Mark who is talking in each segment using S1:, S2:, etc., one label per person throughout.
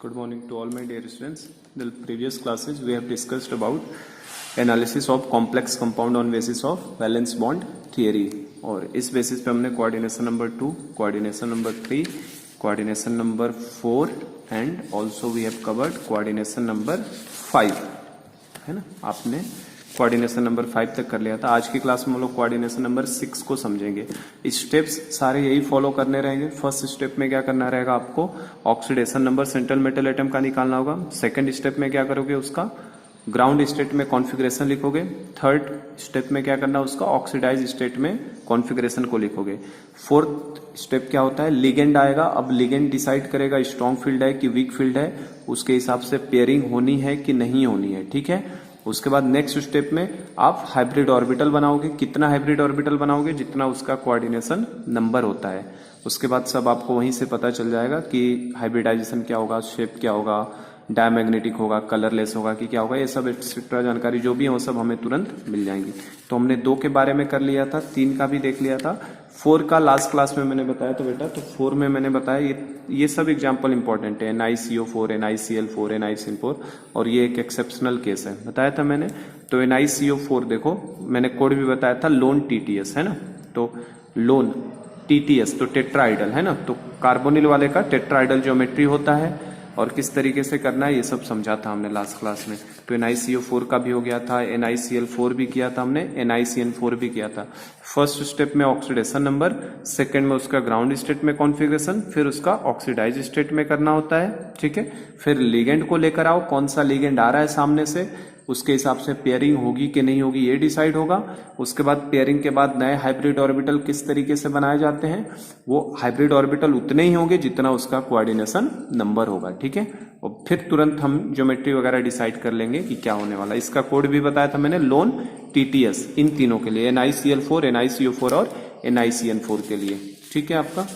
S1: Good morning to all my dear students. In the previous classes we have discussed about analysis of complex compound on basis of valence bond theory और इस basis पे हमने coordination number 2, coordination number 3, coordination number 4 and also we have covered coordination number 5 है ना। आपने coordination number 5 तक कर लिया था। आज की क्लास में हम लोग कोऑर्डिनेशन नंबर 6 को समझेंगे। स्टेप्स सारे यही फॉलो करने रहेंगे। फर्स्ट स्टेप में क्या करना रहेगा, आपको oxidation number central metal atom का निकालना होगा। सेकंड स्टेप में क्या करोगे, उसका ग्राउंड स्टेट में कॉन्फ़िगरेशन लिखोगे। थर्ड स्टेप में क्या करना, उसका ऑक्सीडाइज स्टेट में कॉन्फ़िगरेशन को लिखोगे। फोर्थ स्टेप क्या होता है, लिगेंड आएगा। अब लिगेंड डिसाइड करेगा स्ट्रॉन्ग फील्ड है कि वीक फील्ड है, उसके हिसाब से पेयरिंग होनी है कि नहीं होनी है, ठीक है। उसके बाद नेक्स्ट स्टेप में आप हाइब्रिड ऑर्बिटल बनाओगे। कितना हाइब्रिड ऑर्बिटल बनाओगे, जितना उसका कोऑर्डिनेशन नंबर होता है। उसके बाद सब आपको वहीं से पता चल जाएगा कि हाइब्रिडाइजेशन क्या होगा, शेप क्या होगा, डायमैग्नेटिक होगा, कलरलेस होगा कि क्या होगा। ये सब एक्सेट्रा जानकारी जो भी है वो सब हमें तुरंत मिल जाएंगी। तो हमने 2 के बारे में कर लिया था, 3 का भी देख लिया था, 4 का लास्ट क्लास में मैंने बताया। तो बेटा तो 4 में मैंने बताया ये सब एग्जाम्पल इंपॉर्टेंट है, NiCO4, NiCl4, NiCN4 और ये एक एक्सेप्शनल केस है, बताया था मैंने। तो NiCO4 देखो मैंने कोड भी बताया था, लोन TTS है ना। तो लोन TTS तो टेट्राइडल है ना। तो कार्बोनिल वाले का टेट्राइडल ज्योमेट्री होता है और किस तरीके से करना है ये सब समझा था हमने लास्ट क्लास में। तो NiCO4 का भी हो गया था, NiCl4 भी किया था हमने, NiCN4 भी किया था। फर्स्ट स्टेप में ऑक्सीडेशन नंबर, सेकंड में उसका ग्राउंड स्टेट में कॉन्फ़िगरेशन, फिर उसका ऑक्सीडाइज स्टेट में करना होता है, ठीक है। फिर लिगेंड को लेकर आओ, कौन सा लिगेंड आ रहा है सामने से, उसके हिसाब से पेयरिंग होगी कि नहीं होगी ये डिसाइड होगा। उसके बाद पेयरिंग के बाद नए हाइब्रिड ऑर्बिटल किस तरीके से बनाए जाते हैं, वो हाइब्रिड ऑर्बिटल उतने ही होंगे जितना उसका कोऑर्डिनेशन नंबर होगा, ठीक है। और फिर तुरंत हम ज्योमेट्री वगैरह डिसाइड कर लेंगे कि क्या होने वाला। इसका कोड भी बताया था मैंने, लोन TTS इन तीनों के लिए, NiCl4, NiCO4 और NiCN4 के लिए, ठीक है आपका।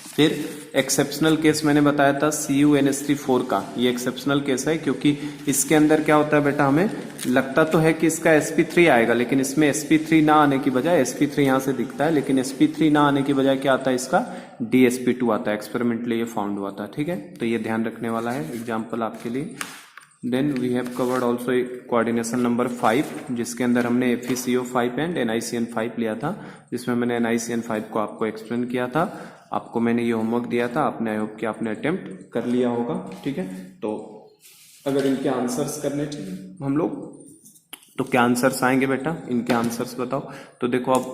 S1: फिर एक्सेप्शनल केस मैंने बताया था CuNH3 का। ये एक्सेप्शनल केस है क्योंकि इसके अंदर क्या होता है बेटा, हमें लगता तो है कि इसका sp3 आएगा, लेकिन इसमें sp3 ना आने की बजाय, sp3 यहां से दिखता है लेकिन sp3 ना आने की बजाय क्या आता है, इसका DsP2 आता है। एक्सपेरिमेंटली ये फाउंड हुआ था, ठीक है। तो ये ध्यान रखने वाला है एग्जाम्पल आपके लिए। Then we have covered also coordination number 5, जिसके अंदर हमने FeCO5 एंड NiCN5 लिया था, जिसमें मैंने NiCN5 को आपको एक्सप्लेन किया था। आपको मैंने ये होमवर्क दिया था, आपने आई होप कि आपने अटेम्प्ट कर लिया होगा, ठीक है। तो अगर इनके आंसर्स करने चाहिए हम लोग तो क्या आंसर्स आएंगे बेटा, इनके आंसर्स बताओ। तो देखो आप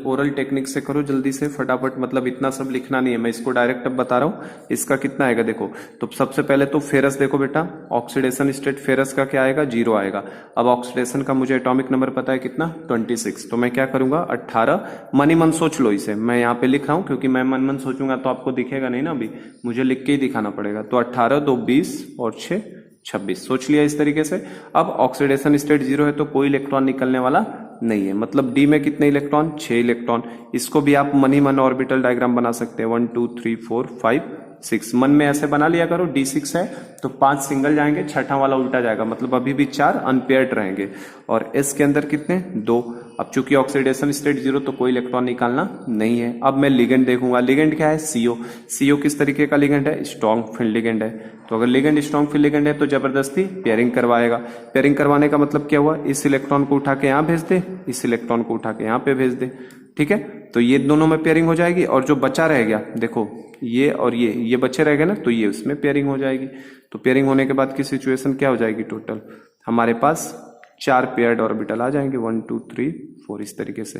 S1: ओरल टेक्निक से करो जल्दी से फटाफट, मतलब इतना सब लिखना नहीं है, मैं इसको डायरेक्ट अब बता रहा हूँ। इसका कितना आएगा देखो, तो सबसे पहले तो फेरस देखो बेटा, ऑक्सीडेशन स्टेट फेरस का क्या आएगा, 0 आएगा। अब ऑक्सीडेशन का मुझे एटॉमिक नंबर पता है कितना, 26। तो मैं क्या करूंगा, 18 मन ही मन सोच लो इसे, मैं यहाँ पे लिख रहा हूँ क्योंकि मैं मन मन सोचूंगा तो आपको दिखेगा नहीं ना, अभी मुझे लिख के ही दिखाना पड़ेगा। तो 18 2 20 और 6 26, सोच लिया इस तरीके से। अब ऑक्सीडेशन स्टेट 0 है तो कोई इलेक्ट्रॉन निकलने वाला नहीं है, मतलब डी में कितने इलेक्ट्रॉन, 6 इलेक्ट्रॉन। इसको भी आप मन ही मन ऑर्बिटल डायग्राम बना सकते हैं, 1 2 3 4 5 6, मन में ऐसे बना लिया करो। D6 है तो 5 सिंगल जाएंगे, छठा वाला उल्टा जाएगा, मतलब अभी भी 4 अनपेयर्ड रहेंगे। और S के अंदर कितने, 2। अब चूंकि ऑक्सीडेशन स्टेट 0 तो कोई इलेक्ट्रॉन निकालना नहीं है। अब मैं लिगेंड देखूंगा, लिगेंड क्या है, CO किस तरीके का लिगेंड है, स्ट्रॉन्ग फील्ड लिगेंड है। तो अगर लिगेंड स्ट्रॉन्ग फील्ड लिगेंड है तो जबरदस्ती पेयरिंग करवाएगा। पेयरिंग करवाने का मतलब क्या हुआ, इस इलेक्ट्रॉन को उठा के यहां भेज दे, इस इलेक्ट्रॉन को उठा के यहां पे भेज दे, ठीक है। तो ये दोनों में पेयरिंग हो जाएगी और जो बचा रह गया देखो, ये और ये बचे रह गए ना, तो ये उसमें पेयरिंग हो जाएगी। तो पेयरिंग होने के बाद की सिचुएशन क्या हो जाएगी, टोटल हमारे पास 4 पेयर्ड ऑर्बिटल आ जाएंगे, 1 2 3 4 इस तरीके से,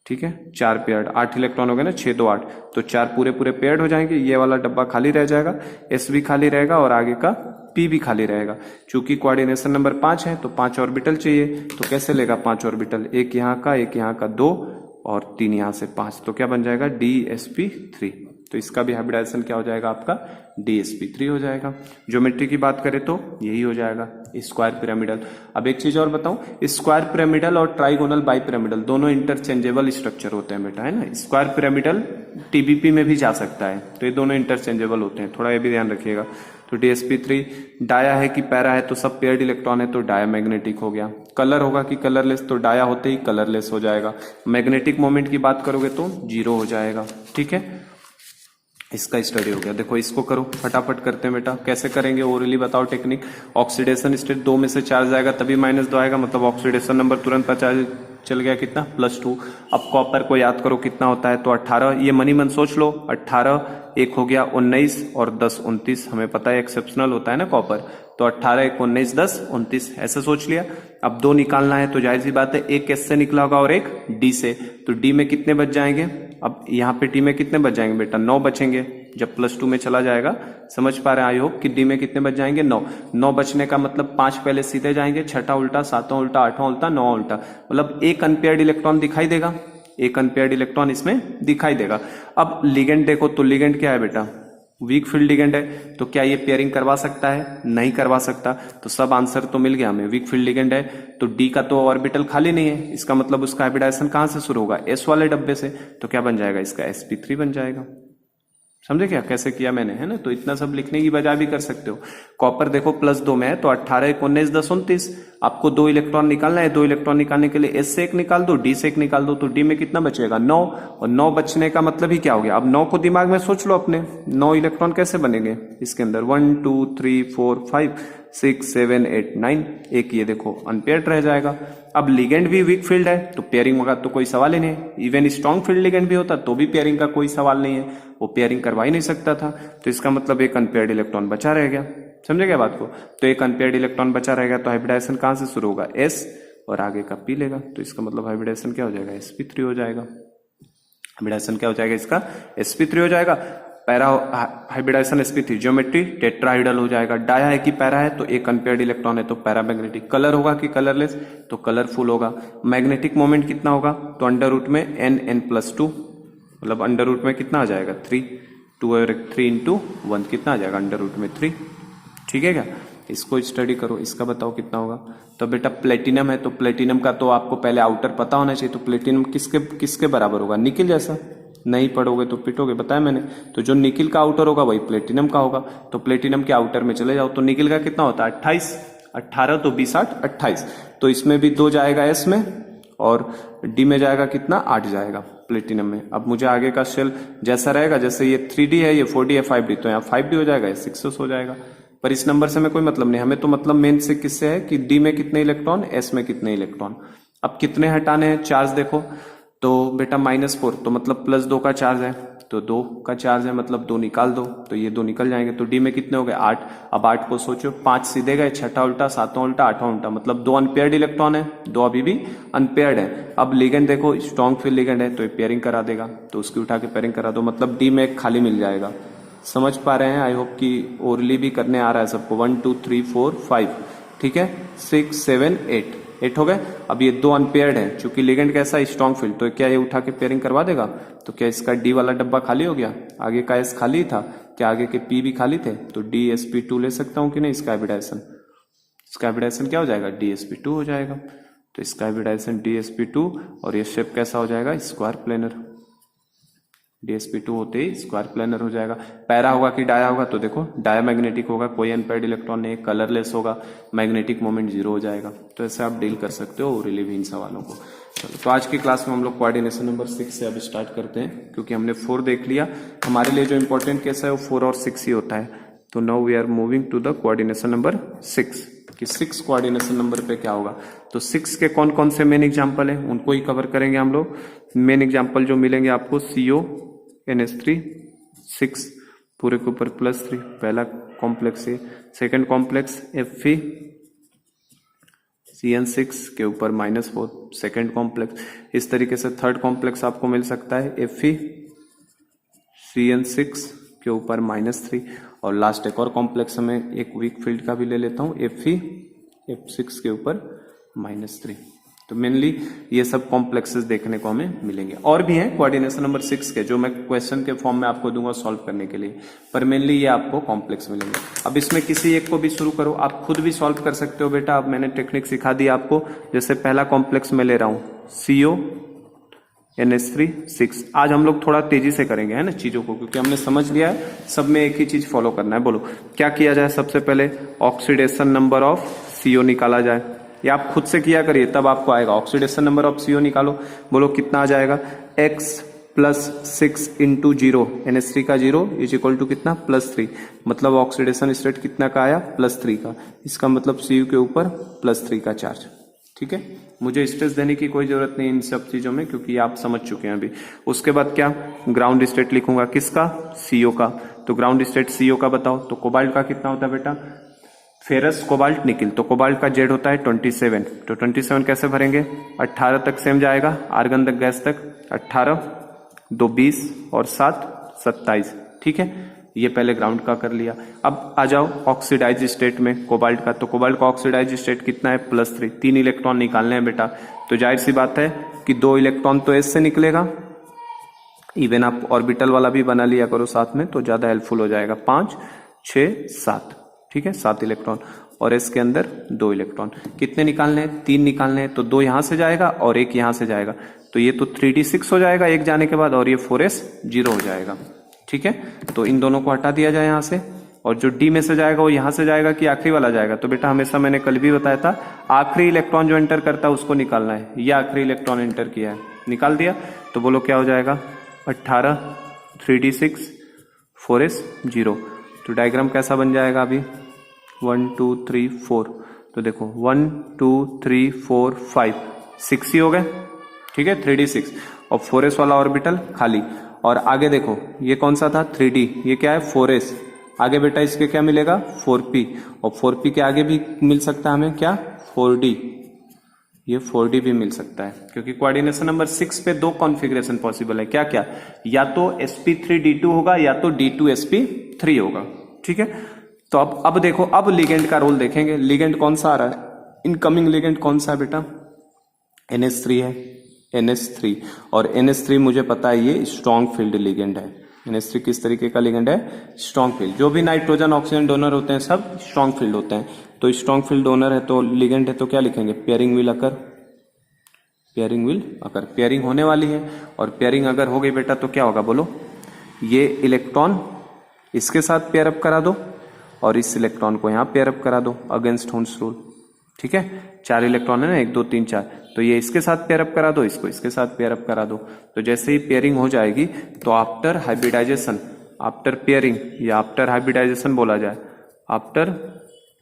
S1: ठीक है। 4 पेयर्ड, 8 इलेक्ट्रॉन हो गए ना, 6 2 8, तो 4 पूरे पूरे पेयर्ड हो जाएंगे। ये वाला डब्बा खाली रह जाएगा, S भी खाली रहेगा और आगे का P भी खाली रहेगा। चूंकि कोऑर्डिनेशन नंबर 5 है तो 5 ऑर्बिटल चाहिए, तो कैसे लेगा 5 ऑर्बिटल, एक यहाँ का, एक यहाँ का, 2 और 3 यहाँ से 5, तो क्या बन जाएगा, DsP3। तो इसका भी हाइब्रिडाइजेशन क्या हो जाएगा आपका, DsP3 हो जाएगा। ज्योमेट्री की बात करें तो यही हो जाएगा, स्क्वायर पिरामिडल। अब एक चीज और बताऊं, स्क्वायर पिरामिडल और ट्राइगोनल बाई पिरामिडल दोनों इंटरचेंजेबल स्ट्रक्चर होते हैं बेटा, है ना। स्क्वायर पिरामिडल TBP में भी जा सकता है, तो ये दोनों इंटरचेंजेबल होते हैं, थोड़ा ये भी ध्यान रखिएगा। तो DsP3 डाया है कि पैरा है, तो सब पेयर्ड इलेक्ट्रॉन है तो डाया मैग्नेटिक हो गया। कलर होगा कि कलरलेस, तो डाया होते ही कलरलेस हो जाएगा। मैग्नेटिक मोमेंट की बात करोगे तो 0 हो जाएगा, ठीक है। इसका स्टडी हो गया। देखो इसको करो, फटाफट करते हैं बेटा। कैसे करेंगे, ओरली बताओ टेक्निक। ऑक्सीडेशन स्टेट 2 में से चार्ज आएगा तभी -2 आएगा, मतलब ऑक्सीडेशन नंबर तुरंत पता चल गया कितना, +2। अब कॉपर को याद करो कितना होता है, तो 18। ये मनी मन सोच लो, 18 एक हो गया 19 और 10 29। हमें पता है एक्सेप्शनल होता है ना कॉपर, तो 18 एक 19 10 29 ऐसे सोच लिया। अब 2 निकालना है तो जाहिर सी बात है, एक एस से निकला होगा और एक डी से, तो डी में कितने बच जाएंगे। अब यहाँ पे डी में कितने बच जाएंगे बेटा, 9 बचेंगे जब +2 में चला जाएगा। समझ पा रहे हैं आई होप कि डी में कितने बच जाएंगे, 9। 9 बचने का मतलब 5 पहले सीधे जाएंगे, 6ठा उल्टा, 7वां उल्टा, 8वां उल्टा, 9वां उल्टा, मतलब एक अनपेयर्ड इलेक्ट्रॉन दिखाई देगा, एक अनपेयर्ड इलेक्ट्रॉन इसमें दिखाई देगा। अब लिगेंड देखो, तो लिगेंड क्या है बेटा, वीक फील्ड लिगेंड है, तो क्या ये पेयरिंग करवा सकता है, नहीं करवा सकता। तो सब आंसर तो मिल गया हमें, वीक फील्ड लिगेंड है तो डी का तो ऑर्बिटल खाली नहीं है, इसका मतलब उसका हाइब्रिडाइजेशन कहां से शुरू होगा, एस वाले डब्बे से, तो क्या बन जाएगा इसका sp3 बन जाएगा। समझे क्या कैसे किया मैंने, है ना। तो इतना सब लिखने की बजाय भी कर सकते हो। कॉपर देखो +2 में है, तो 18 एक 19 10 29। आपको 2 इलेक्ट्रॉन निकालना है, 2 इलेक्ट्रॉन निकालने के लिए एस से एक निकाल दो, डी से एक निकाल दो, तो डी में कितना बचेगा, 9। और 9 बचने का मतलब ही क्या हो गया, अब 9 को दिमाग में सोच लो अपने, 9 इलेक्ट्रॉन कैसे बनेंगे इसके अंदर, 1 2 3 4 5 6 7 8 9, एक ये देखो अनपेयर्ड रह जाएगा। अब लिगेंड भी वीक फील्ड है तो पेयरिंग होगा तो कोई सवाल ही नहीं है। इवन स्ट्रॉन्ग फील्ड लिगेंड भी होता तो भी पेयरिंग का कोई सवाल नहीं है, वो पेयरिंग करवा ही नहीं सकता था। तो इसका मतलब एक अनपेयर्ड इलेक्ट्रॉन बचा रह गया। समझे क्या बात को, तो एक अनपेयर्ड इलेक्ट्रॉन बचा रहेगा, तो हाइब्रिडाइजेशन कहां से शुरू होगा, एस और आगे का पी लेगा, तो इसका मतलब हाइब्रिडाइजेशन क्या हो जाएगा, sp3 हो जाएगा। हाइब्रिडाइजेशन क्या हो जाएगा इसका, sp3 हो जाएगा। Para hybridisation sp3, geometry tetrahedral हो जाएगा। डाया है कि पैरा है, तो एक अनपेयर्ड इलेक्ट्रॉन है तो पैरामैग्नेटिक। कलर होगा कि कलरलेस, तो कलरफुल होगा। मैग्नेटिक मोमेंट कितना होगा, तो अंडर रूट में n+2, मतलब अंडर रूट में कितना आ जाएगा 3, 2 और 3 इंटू 1 कितना आ जाएगा, अंडर रूट में 3। ठीक है क्या, इसको स्टडी करो, इसका बताओ कितना होगा। तो बेटा प्लेटिनम है, तो प्लेटिनम का तो आपको पहले आउटर पता होना चाहिए, तो प्लेटिनम किसके किसके बराबर होगा, निकिल जैसा। नहीं पढ़ोगे तो पिटोगे, बताया मैंने। तो जो निकिल का आउटर होगा वही प्लेटिनम का होगा, तो प्लेटिनम के आउटर में चले जाओ, तो निकिल का कितना होता है 28, 18 तो 20 8 28, तो इसमें भी 2 जाएगा एस में और डी में जाएगा कितना 8 जाएगा प्लेटिनम में। अब मुझे आगे का शेल जैसा रहेगा, जैसे ये 3D है, ये 4D है, 5D, तो यहाँ 5D हो जाएगा, 6s हो जाएगा। पर इस नंबर से हमें कोई मतलब नहीं, हमें तो मतलब मेन से किससे है कि डी में कितने इलेक्ट्रॉन, एस में कितने इलेक्ट्रॉन। अब कितने हटाने हैं, चार्ज देखो, तो बेटा -4, तो मतलब +2 का चार्ज है, तो 2 का चार्ज है, मतलब 2 निकाल दो, तो ये 2 निकल जाएंगे, तो डी में कितने हो गए 8। अब 8 को सोचो, 5 सीधे गए, 6ठा उल्टा, 7वां उल्टा, 8वां उल्टा, मतलब 2 अनपेयर्ड इलेक्ट्रॉन है, 2 अभी भी अनपेयर्ड है। अब लिगेंड देखो स्ट्रॉन्ग फील्ड लिगेंड है, तो ये पेयरिंग करा देगा, तो उसकी उठा के पेयरिंग करा दो, मतलब डी में एक खाली मिल जाएगा। समझ पा रहे हैं, आई होप कि ओरली भी करने आ रहा है सबको। 1 2 3 4 5, ठीक है, 6 7 8 हो गए। अब ये 2 अनपेयर्ड है, चूंकि लिगेंड कैसा है स्ट्रॉन्ग फील्ड, तो क्या ये उठा के पेयरिंग करवा देगा, तो क्या इसका डी वाला डब्बा खाली हो गया, आगे का एस खाली था, क्या आगे के पी भी खाली थे, तो dsp2 ले सकता हूं कि नहीं। इसका हाइब्रिडाइजेशन क्या हो जाएगा, dsp2 हो जाएगा, तो इसका हाइब्रिडाइजेशन dsp2, और ये शेप कैसा हो जाएगा, स्क्वायर प्लेनर। dsp2 होते ही स्क्वायर प्लेनर हो जाएगा। पैरा होगा कि डाया होगा, तो देखो डाया मैग्नेटिक होगा, कोई अनपेयर्ड इलेक्ट्रॉन नहीं, कलरलेस होगा, मैग्नेटिक मोमेंट 0 हो जाएगा। तो ऐसे आप डील कर सकते हो ओरली इन सवालों को। चलो, तो आज की क्लास में हम लोग कोऑर्डिनेशन नंबर 6 से अब स्टार्ट करते हैं, क्योंकि हमने 4 देख लिया। हमारे लिए जो इंपॉर्टेंट केस है वो 4 और 6 ही होता है। तो now we are moving to the coordination number 6, कि 6 कोऑर्डिनेशन नंबर पे क्या होगा। तो 6 के कौन कौन से मेन एग्जाम्पल है उनको ही कवर करेंगे हम लोग। मेन एग्जाम्पल जो मिलेंगे आपको, CONH3 6 पूरे के ऊपर +3, पहला कॉम्प्लेक्स है। सेकेंड कॉम्प्लेक्स FeCN6 के ऊपर -4, सेकेंड कॉम्प्लेक्स। इस तरीके से थर्ड कॉम्प्लेक्स आपको मिल सकता है FeCN6 के ऊपर -3, और लास्ट एक और कॉम्प्लेक्स में एक वीक फील्ड का भी ले लेता हूं, F6 के ऊपर -3। तो मेनली ये सब कॉम्प्लेक्सेस देखने को हमें मिलेंगे। और भी हैं कोऑर्डिनेशन नंबर 6 के, जो मैं क्वेश्चन के फॉर्म में आपको दूंगा सॉल्व करने के लिए, पर मेनली ये आपको कॉम्प्लेक्स मिलेंगे। अब इसमें किसी एक को भी शुरू करो, आप खुद भी सॉल्व कर सकते हो बेटा। अब मैंने टेक्निक सिखा दी आपको। जैसे पहला कॉम्प्लेक्स में ले रहा हूं CONH3 6। आज हम लोग थोड़ा तेजी से करेंगे, है ना, चीजों को, क्योंकि हमने समझ लिया है सब में एक ही चीज फॉलो करना है। बोलो क्या किया जाए, सबसे पहले ऑक्सीडेशन नंबर ऑफ CO निकाला जाए, या आप खुद से किया करिए तब आपको आएगा। ऑक्सीडेशन नंबर ऑफ CO निकालो, बोलो कितना आ जाएगा, X +6 इंटू 0, NH3 का 0 इज इक्वल टू कितना +3, मतलब ऑक्सीडेशन स्टेट कितना का आया +3 का। इसका मतलब Cu के ऊपर +3 का चार्ज। ठीक है, मुझे स्ट्रेस देने की कोई जरूरत नहीं इन सब चीजों में, क्योंकि आप समझ चुके हैं अभी। उसके बाद क्या, ग्राउंड स्टेट लिखूंगा, किसका, CO का। तो ग्राउंड स्टेट CO का बताओ, तो कोबाल्ट का कितना होता है बेटा, फेरस कोबाल्ट निकिल, तो कोबाल्ट का जेड होता है 27। तो 27 कैसे भरेंगे, 18 तक सेम जाएगा, आर्गन तक गैस तक 18, 2 20 और 7 27। ठीक है, ये पहले ग्राउंड का कर लिया। अब आ जाओ ऑक्सीडाइज स्टेट में कोबाल्ट का, तो कोबाल्ट का ऑक्सीडाइज स्टेट कितना है +3, 3 इलेक्ट्रॉन निकालने हैं बेटा। तो जाहिर सी बात है कि 2 इलेक्ट्रॉन तो एस से निकलेगा, इवन आप ऑर्बिटल वाला भी बना लिया करो साथ में तो ज्यादा हेल्पफुल हो जाएगा। 5 6 7, ठीक है, 7 इलेक्ट्रॉन, और एस के अंदर 2 इलेक्ट्रॉन। कितने निकालने हैं, 3 निकालने हैं, तो 2 यहां से जाएगा और 1 यहां से जाएगा, तो ये तो 3d6 हो जाएगा एक जाने के बाद, और ये 4s 0 हो जाएगा। ठीक है, तो इन दोनों को हटा दिया जाए यहां से, और जो डी में से जाएगा वो यहां से जाएगा कि आखिरी वाला जाएगा। तो बेटा हमेशा मैंने कल भी बताया था, आखिरी इलेक्ट्रॉन जो एंटर करता है उसको निकालना है। ये आखिरी इलेक्ट्रॉन एंटर किया है, निकाल दिया, तो बोलो क्या हो जाएगा, 18 3d6 4s 0। तो डायग्राम कैसा बन जाएगा अभी, 1 2 3 4, तो देखो 1 2 3 4 5 6 ही हो गए। ठीक है, 3d6 और 4s वाला ऑर्बिटल खाली। और आगे देखो ये कौन सा था 3d, ये क्या है 4s, आगे बेटा इसके क्या मिलेगा 4p, और 4p के आगे भी मिल सकता है हमें क्या 4d, ये 4d भी मिल सकता है, क्योंकि कोऑर्डिनेशन नंबर 6 पे 2 कॉन्फ़िगरेशन पॉसिबल है। क्या क्या, या तो sp3d2 होगा या तो d2sp3 होगा। ठीक है, तो अब देखो, अब लिगेंड का रोल देखेंगे। लिगेंड कौन सा आ रहा है, इनकमिंग लिगेंड कौन सा है बेटा, NH3 है, NH3, और NH3 मुझे पता है ये स्ट्रॉन्ग फील्ड लिगेंड है। NH3 किस तरीके का लिगेंड है, स्ट्रॉन्ग फील्ड। जो भी नाइट्रोजन ऑक्सीजन डोनर होते हैं सब स्ट्रॉन्ग फील्ड होते हैं, तो स्ट्रॉन्ग फील्ड डोनर है तो लिगेंड है, तो क्या लिखेंगे, pairing will occur, pairing will occur, pairing होने वाली है। और पेयरिंग अगर हो गई बेटा तो क्या होगा बोलो, ये इलेक्ट्रॉन इसके साथ पेयर अप करा दो और इस इलेक्ट्रॉन को यहां पेयर अप करा दो अगेंस्ट हुन्स रूल। ठीक है, 4 इलेक्ट्रॉन है ना, 1 2 3 4, तो ये इसके साथ पेयर अप करा दो, इसको इसके साथ पेयर अप करा दो। तो जैसे ही पेयरिंग हो जाएगी तो आफ्टर हाइब्रिडाइजेशन, आफ्टर पेयरिंग या आफ्टर हाइब्रिडाइजेशन बोला जाए, after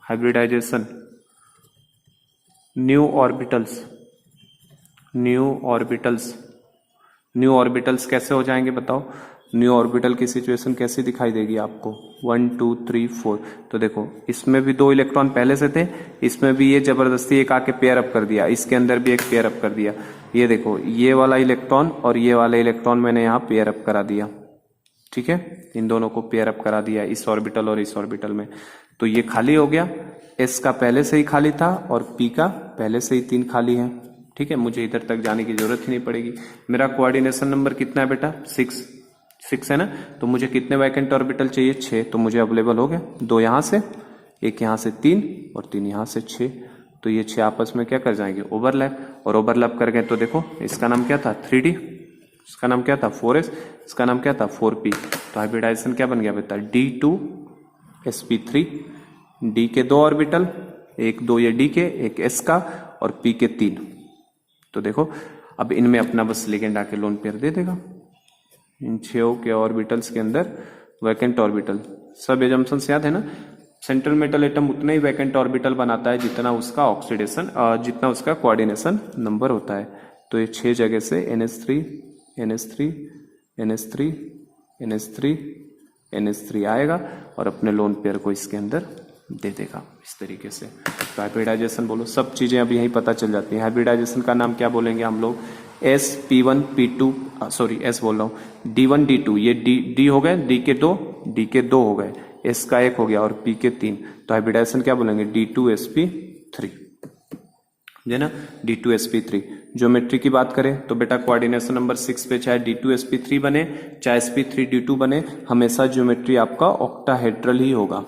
S1: hybridisation new orbitals, new orbitals, new orbitals कैसे हो जाएंगे बताओ, न्यू ऑर्बिटल की सिचुएशन कैसी दिखाई देगी आपको, 1 2 3 4। तो देखो इसमें भी 2 इलेक्ट्रॉन पहले से थे, इसमें भी ये जबरदस्ती एक आके पेयर अप कर दिया, इसके अंदर भी एक पेयर अप कर दिया। ये देखो ये वाला इलेक्ट्रॉन और ये वाला इलेक्ट्रॉन मैंने यहाँ पेयर अप करा दिया। ठीक है, इन दोनों को पेयर अप करा दिया इस ऑर्बिटल और इस ऑर्बिटल में, तो ये खाली हो गया। एस का पहले से ही खाली था और पी का पहले से ही 3 खाली है। ठीक है, मुझे इधर तक जाने की जरूरत ही नहीं पड़ेगी। मेरा कोऑर्डिनेशन नंबर कितना है बेटा, 6 है ना, तो मुझे कितने वैकेंट ऑर्बिटल चाहिए, 6, तो मुझे अवेलेबल हो गया 2 यहां से, 1 यहां से 3 और 3 यहां से 6। तो ये 6 आपस में क्या कर जाएंगे, ओवरलैप, और ओवरलैप कर गए तो देखो इसका नाम क्या था 3d, इसका नाम क्या था 4s, इसका नाम क्या था 4p। तो हाइब्रिडाइजेशन क्या बन गया बेटा, d2sp3, d के 2 ऑर्बिटल, 1 2 ये d के, एक s का और p के 3। तो देखो अब इनमें अपना बस लिगेंड आके लोन पेयर दे देगा। इन 6 के ऑर्बिटल्स के अंदर वैकेंट ऑर्बिटल, सब एजम्पशंस याद है ना, सेंट्रल मेटल एटम उतना ही वैकेंट ऑर्बिटल बनाता है जितना उसका ऑक्सीडेशन, जितना उसका कोऑर्डिनेशन नंबर होता है। तो ये 6 जगह से NH3 NH3 NH3 NH3 NH3 आएगा और अपने लोन पेयर को इसके अंदर दे देगा इस तरीके से। तो हाइब्रिडाइजेशन बोलो, सब चीजें अभी यही पता चल जाती हैं। हाइब्रिडाइजेशन का नाम क्या बोलेंगे हम लोग, sp1 p2, सॉरी s बोल रहा हूँ, d1 d2, ये d हो गए, d के 2 हो गए, s का 1 हो गया और p के 3। तो हाइब्रिडाइजेशन क्या बोलेंगे, d2sp3, है ना, d2sp3। ज्योमेट्री की बात करें तो बेटा कोऑर्डिनेशन नंबर 6 पे चाहे d2sp3 बने चाहे sp3d2 बने, हमेशा ज्योमेट्री आपका ऑक्टाहेड्रल ही होगा।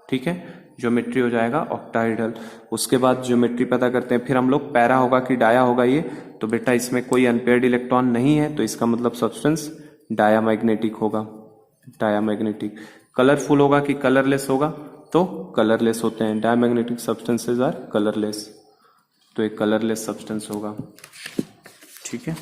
S1: ठीक है, ज्योमेट्री हो जाएगा ऑक्टाहेड्रल। उसके बाद ज्योमेट्री पता करते हैं, फिर हम लोग पैरा होगा कि डाया होगा ये, तो बेटा इसमें कोई अनपेयर्ड इलेक्ट्रॉन नहीं है, तो इसका मतलब सब्सटेंस डायामैग्नेटिक होगा, डायामैग्नेटिक। कलरफुल होगा कि कलरलेस होगा, तो कलरलेस होते हैं, डायामैग्नेटिक सब्सटेंसेज आर कलरलेस, तो एक कलरलेस सब्सटेंस होगा। ठीक है,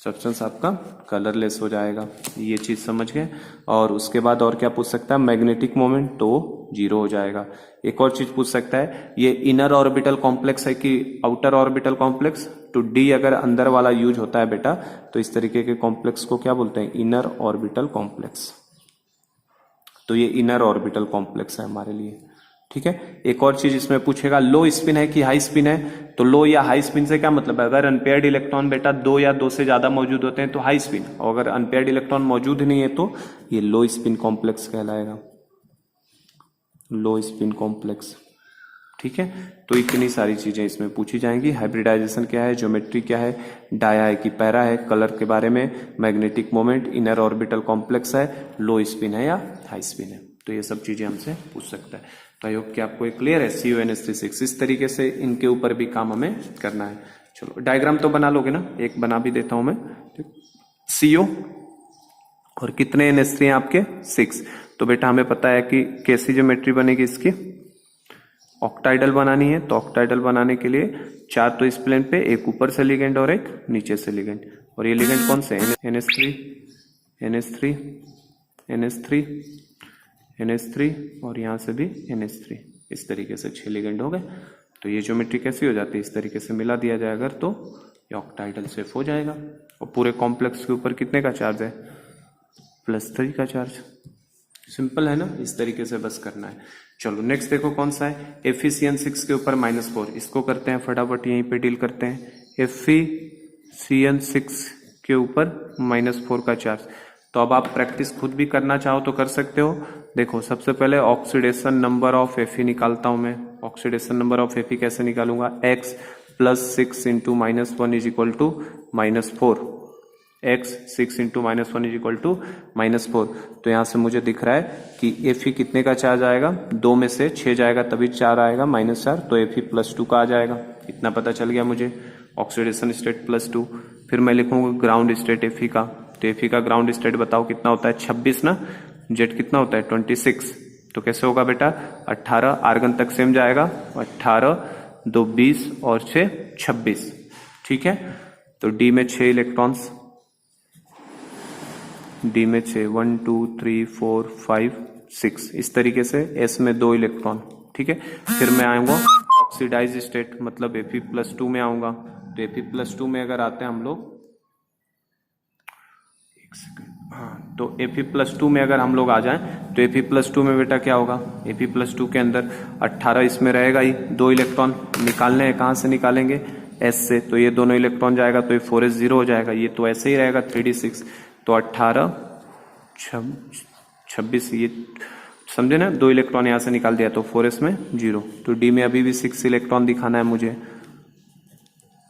S1: सब्सटेंस आपका कलरलेस हो जाएगा। ये चीज समझ गए। और उसके बाद और क्या पूछ सकता है, मैग्नेटिक मोमेंट, तो 0 हो जाएगा। एक और चीज पूछ सकता है, ये इनर ऑर्बिटल कॉम्प्लेक्स है कि आउटर ऑर्बिटल कॉम्प्लेक्स। तो डी अगर अंदर वाला यूज होता है बेटा, तो इस तरीके के कॉम्प्लेक्स को क्या बोलते हैं, इनर ऑर्बिटल कॉम्प्लेक्स। तो ये इनर ऑर्बिटल कॉम्प्लेक्स है हमारे लिए। ठीक है। एक और चीज इसमें पूछेगा, लो स्पिन है कि हाई स्पिन है। तो लो या हाई स्पिन से क्या मतलब है, अगर अनपेयर्ड इलेक्ट्रॉन बेटा 2 या 2 से ज्यादा मौजूद होते हैं तो हाई स्पिन, और अगर अनपेयर्ड इलेक्ट्रॉन मौजूद नहीं है तो ये लो स्पिन कॉम्प्लेक्स कहलाएगा, लो स्पिन कॉम्प्लेक्स। ठीक है। तो इतनी सारी चीजें इसमें पूछी जाएंगी। हाइब्रिडाइजेशन क्या है, ज्योमेट्री क्या है, डाया है कि पैरा है, कलर के बारे में, magnetic moment, inner orbital complex है, लो स्पिन है या हाई स्पिन है। तो ये सब चीजें हमसे पूछ सकता है। तो आई होप कि आपको एक क्लियर है। CuNH36 इस तरीके से इनके ऊपर भी काम हमें करना है। चलो डायग्राम तो बना लोगे ना, एक बना भी देता हूं मैं। CO और कितने NH3 हैं आपके, 6। तो बेटा हमें पता है कि कैसी ज्योमेट्री बनेगी इसकी, ऑक्टाइडल बनानी है। तो ऑक्टाइडल बनाने के लिए 4 तो इस प्लेन पे, एक ऊपर से लिगेंड और एक नीचे से लिगेंड। और ये लिगेंड कौन से, NH3 NH3 NH3 NH3 और यहां से भी NH3। इस तरीके से 6 लिगेंड हो गए। तो ये ज्योमेट्री कैसी हो जाती है, इस तरीके से मिला दिया जाए अगर, तो ये ऑक्टाइडल शेप हो जाएगा। और पूरे कॉम्प्लेक्स के ऊपर कितने का चार्ज है, +3 का चार्ज। सिंपल है ना, इस तरीके से बस करना है। चलो नेक्स्ट देखो कौन सा है, FeCN6 के ऊपर -4। इसको करते हैं फटाफट, यहीं पे डील करते हैं। FeCN6 के ऊपर -4 का चार्ज। तो अब आप प्रैक्टिस खुद भी करना चाहो तो कर सकते हो। देखो सबसे पहले ऑक्सीडेशन नंबर ऑफ Fe निकालता हूं मैं। ऑक्सीडेशन नंबर ऑफ Fe कैसे निकालूंगा, x + 6 × -1 = -4। x 6 × -1 = -4। तो यहां से मुझे दिख रहा है कि Fe कितने का चार्ज आएगा, 2 में से 6 जाएगा तभी 4 आएगा, -4। तो Fe +2 का आ जाएगा। इतना पता चल गया मुझे, ऑक्सीडेशन स्टेट +2। फिर मैं लिखूंगा ग्राउंड स्टेट Fe का। तो Fe का ग्राउंड स्टेट बताओ कितना होता है, 26 ना। जेड कितना होता है, 26। तो कैसे होगा बेटा, 18 आर्गन तक सेम जाएगा, 18 2 20 और 6 26। ठीक है। तो डी में 6 इलेक्ट्रॉन्स, डी में 6, 1 2 3 4 5 6। इस तरीके से एस में 2 इलेक्ट्रॉन। ठीक है। फिर मैं आऊंगा ऑक्सीडाइज स्टेट, मतलब Fe+2 में आऊंगा। तो Fe+2 में अगर आते हैं हम लोग, एक सेकंड, हाँ, तो Fe+2 में अगर हम लोग आ जाएं तो Fe+2 में बेटा क्या होगा, Fe+2 के अंदर 18 इसमें रहेगा ही, 2 इलेक्ट्रॉन निकालने हैं। कहां से निकालेंगे, S से। तो ये दोनों इलेक्ट्रॉन जाएगा तो ये 4s 0 हो जाएगा। ये तो ऐसे ही रहेगा 3d6। तो 18 26, ये समझे ना, 2 इलेक्ट्रॉन यहां से निकाल दिया तो 4s में 0। तो डी में अभी भी 6 इलेक्ट्रॉन दिखाना है मुझे,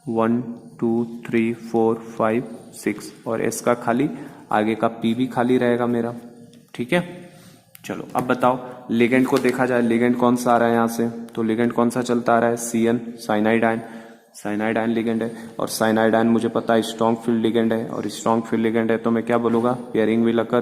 S1: 1 2 3 4 5 6। और एस का खाली, आगे का पी भी खाली रहेगा मेरा। ठीक है। चलो अब बताओ लिगेंड को देखा जाए, लिगेंड कौन सा आ रहा है यहाँ से। तो लिगेंड कौन सा चलता आ रहा है, CN, cyanide ion. Cyanide ion ligand है, और साइनाइड आयन मुझे पता है स्ट्रॉन्ग फील्ड लिगेंड है, और स्ट्रॉन्ग फील्ड लिगेंड है तो मैं क्या बोलूंगा, pairing will occur,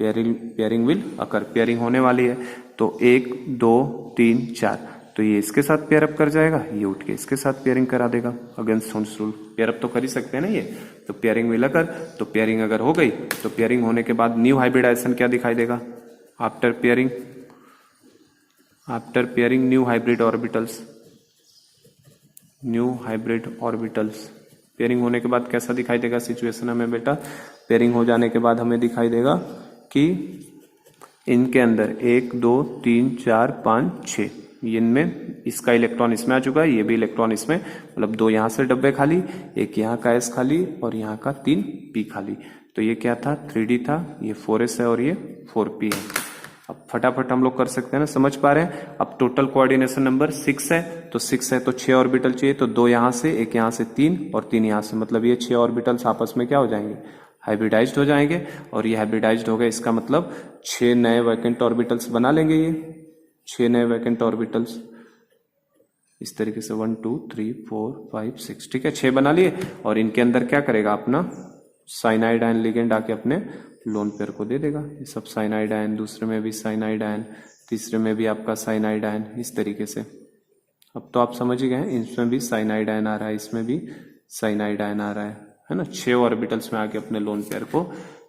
S1: pairing will occur, pairing होने वाली है। तो 1 2 3 4, तो ये इसके साथ पेयर अप कर जाएगा, ये उठ के इसके साथ पेयरिंग करा देगा। अगेंस्ट होन्स रूल पेयर अप तो कर ही सकते हैं ना ये। तो पेयरिंग विल अकर, तो पेयरिंग अगर हो गई तो पेयरिंग होने के बाद न्यू हाइब्रिडाइजेशन क्या दिखाई देगा, after pairing, after pairing new hybrid orbitals, new hybrid orbitals. Pairing होने के बाद कैसा दिखाई देगा सिचुएशन हमें बेटा, पेयरिंग हो जाने के बाद हमें दिखाई देगा कि इनके अंदर 1 2 3 4 5 6, इनमें इसका इलेक्ट्रॉन इसमें आ चुका है, ये भी इलेक्ट्रॉन इसमें, मतलब 2 यहां से डब्बे खाली, एक यहाँ का S खाली और यहाँ का 3 P खाली। तो ये क्या था, 3D था, ये 4s है और ये 4p है। अब फटाफट हम लोग कर सकते हैं ना, समझ पा रहे हैं। अब टोटल कोऑर्डिनेशन नंबर 6 है, तो 6 है तो 6 ऑर्बिटल चाहिए, तो 2 यहां से, एक यहां से 3 और 3 यहां से, मतलब ये 6 ऑर्बिटल्स आपस में क्या हो जाएंगे, हाइब्रिडाइज्ड हो जाएंगे। और ये हाइब्रिडाइज्ड हो गए, इसका मतलब 6 नए वैकेंट ऑर्बिटल्स बना लेंगे ये, 6 नए वैकेंट ऑर्बिटल्स इस तरीके से 1 2 3 4 5 6। ठीक है, 6 बना लिए। और इनके अंदर क्या करेगा, अपना साइनाइड आयन लिगेंड आके अपने लोन पेयर को दे देगा। ये सब साइनाइड आयन, दूसरे में भी साइनाइड आयन, तीसरे में भी आपका साइनाइड आयन, इस तरीके से। अब तो आप समझ ही गए, इसमें भी साइनाइड आयन आ रहा है, इसमें भी साइनाइड आयन आ रहा है ना, 6 ऑर्बिटल्स में आके अपने लोन पेयर को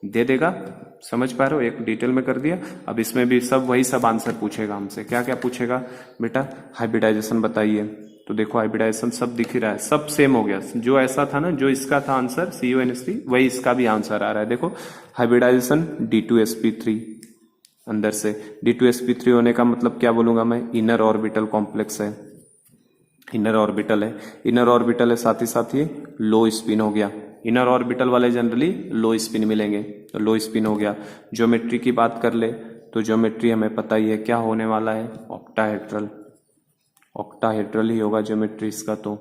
S1: दे देगा। समझ पा रहे हो, एक डिटेल में कर दिया। अब इसमें भी सब वही सब आंसर पूछेगा हमसे। क्या क्या पूछेगा बेटा, हाइब्रिडाइजेशन बताइए। तो देखो हाइब्रिडाइजेशन सब दिख ही रहा है, सब सेम हो गया। जो ऐसा था ना, जो इसका था आंसर CuNH3, वही इसका भी आंसर आ रहा है। देखो हाइब्रिडाइजेशन D2sp3 अंदर से। D2sp3 होने का मतलब क्या बोलूंगा मैं, इनर ऑर्बिटल कॉम्प्लेक्स है, इनर ऑर्बिटल है, इनर ऑर्बिटल है, साथ ही साथ ये लो स्पिन हो गया। इनर ऑर्बिटल वाले जनरली लो स्पिन मिलेंगे, तो लो स्पिन हो गया। ज्योमेट्री की बात कर ले तो ज्योमेट्री हमें पता ही है क्या होने वाला है, ऑक्टाहेड्रल, ऑक्टाहेड्रल ही होगा ज्योमेट्री इसका तो,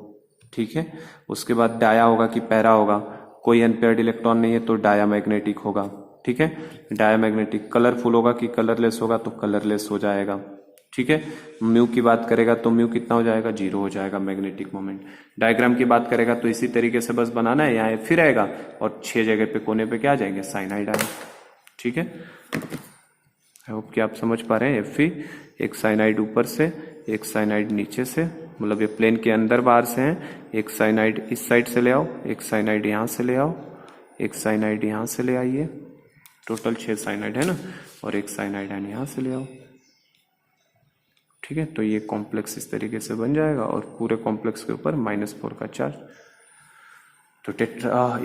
S1: ठीक है। उसके बाद डाया होगा कि पैरा होगा, कोई अनपेयर्ड इलेक्ट्रॉन नहीं है तो डायामैग्नेटिक होगा, ठीक है। डायामैग्नेटिक। कलरफुल होगा कि कलरलेस होगा, तो कलरलेस हो जाएगा, ठीक है। म्यू की बात करेगा तो म्यू कितना हो जाएगा, 0 हो जाएगा मैग्नेटिक मोमेंट। डायग्राम की बात करेगा तो इसी तरीके से बस बनाना है, यहाँ फिर आएगा और 6 जगह पे कोने पे क्या आ जाएंगे, साइनाइड आएगा, ठीक है। आई होप कि आप समझ पा रहे हैं। Fe, एक साइनाइड ऊपर से, एक साइनाइड नीचे से, मतलब ये प्लेन के अंदर बाहर से हैं। एक साइनाइड इस साइड से ले आओ, एक साइनाइड यहाँ से ले आओ, एक साइनाइड यहाँ से ले आइए, टोटल 6 साइनाइड है ना, और एक साइनाइड यहाँ से ले आओ, ठीक है। तो ये कॉम्प्लेक्स इस तरीके से बन जाएगा और पूरे कॉम्प्लेक्स के ऊपर -4 का चार्ज। तो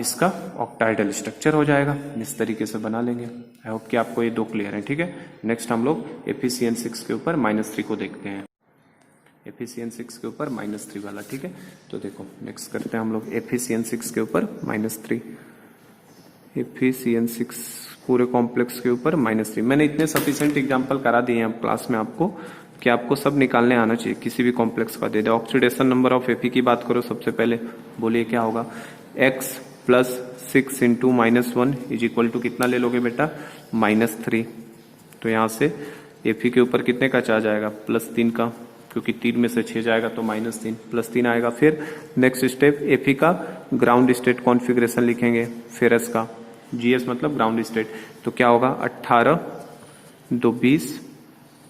S1: इसका ऑक्टाइडल स्ट्रक्चर हो जाएगा, इस तरीके से बना लेंगे। आई होप कि आपको ये 2 क्लियर है, ठीक है। नेक्स्ट हम लोग FeCN6 के ऊपर -3 को देखते हैं, FeCN6 के ऊपर -3 वाला, ठीक है। तो देखो नेक्स्ट करते हैं हम लोग FeCN6 के ऊपर -3, FeCN6 पूरे कॉम्प्लेक्स के ऊपर -3। मैंने इतने सफिशिएंट एग्जांपल करा दिए हैं क्लास में आपको कि आपको सब निकालने आना चाहिए, किसी भी कॉम्प्लेक्स का दे दे। ऑक्सीडेशन नंबर ऑफ Fe की बात करो सबसे पहले, बोलिए क्या होगा, x + 6 × -1 = कितना ले लोगे बेटा, -3। तो यहाँ से Fe के ऊपर कितने का चार्ज आएगा, +3 का, क्योंकि 3 में से 6 जाएगा तो -3, +3 आएगा। फिर नेक्स्ट स्टेप Fe का ग्राउंड स्टेट कॉन्फ़िगरेशन लिखेंगे, फेरस का, GS मतलब ग्राउंड स्टेट। तो क्या होगा, 18 2 20,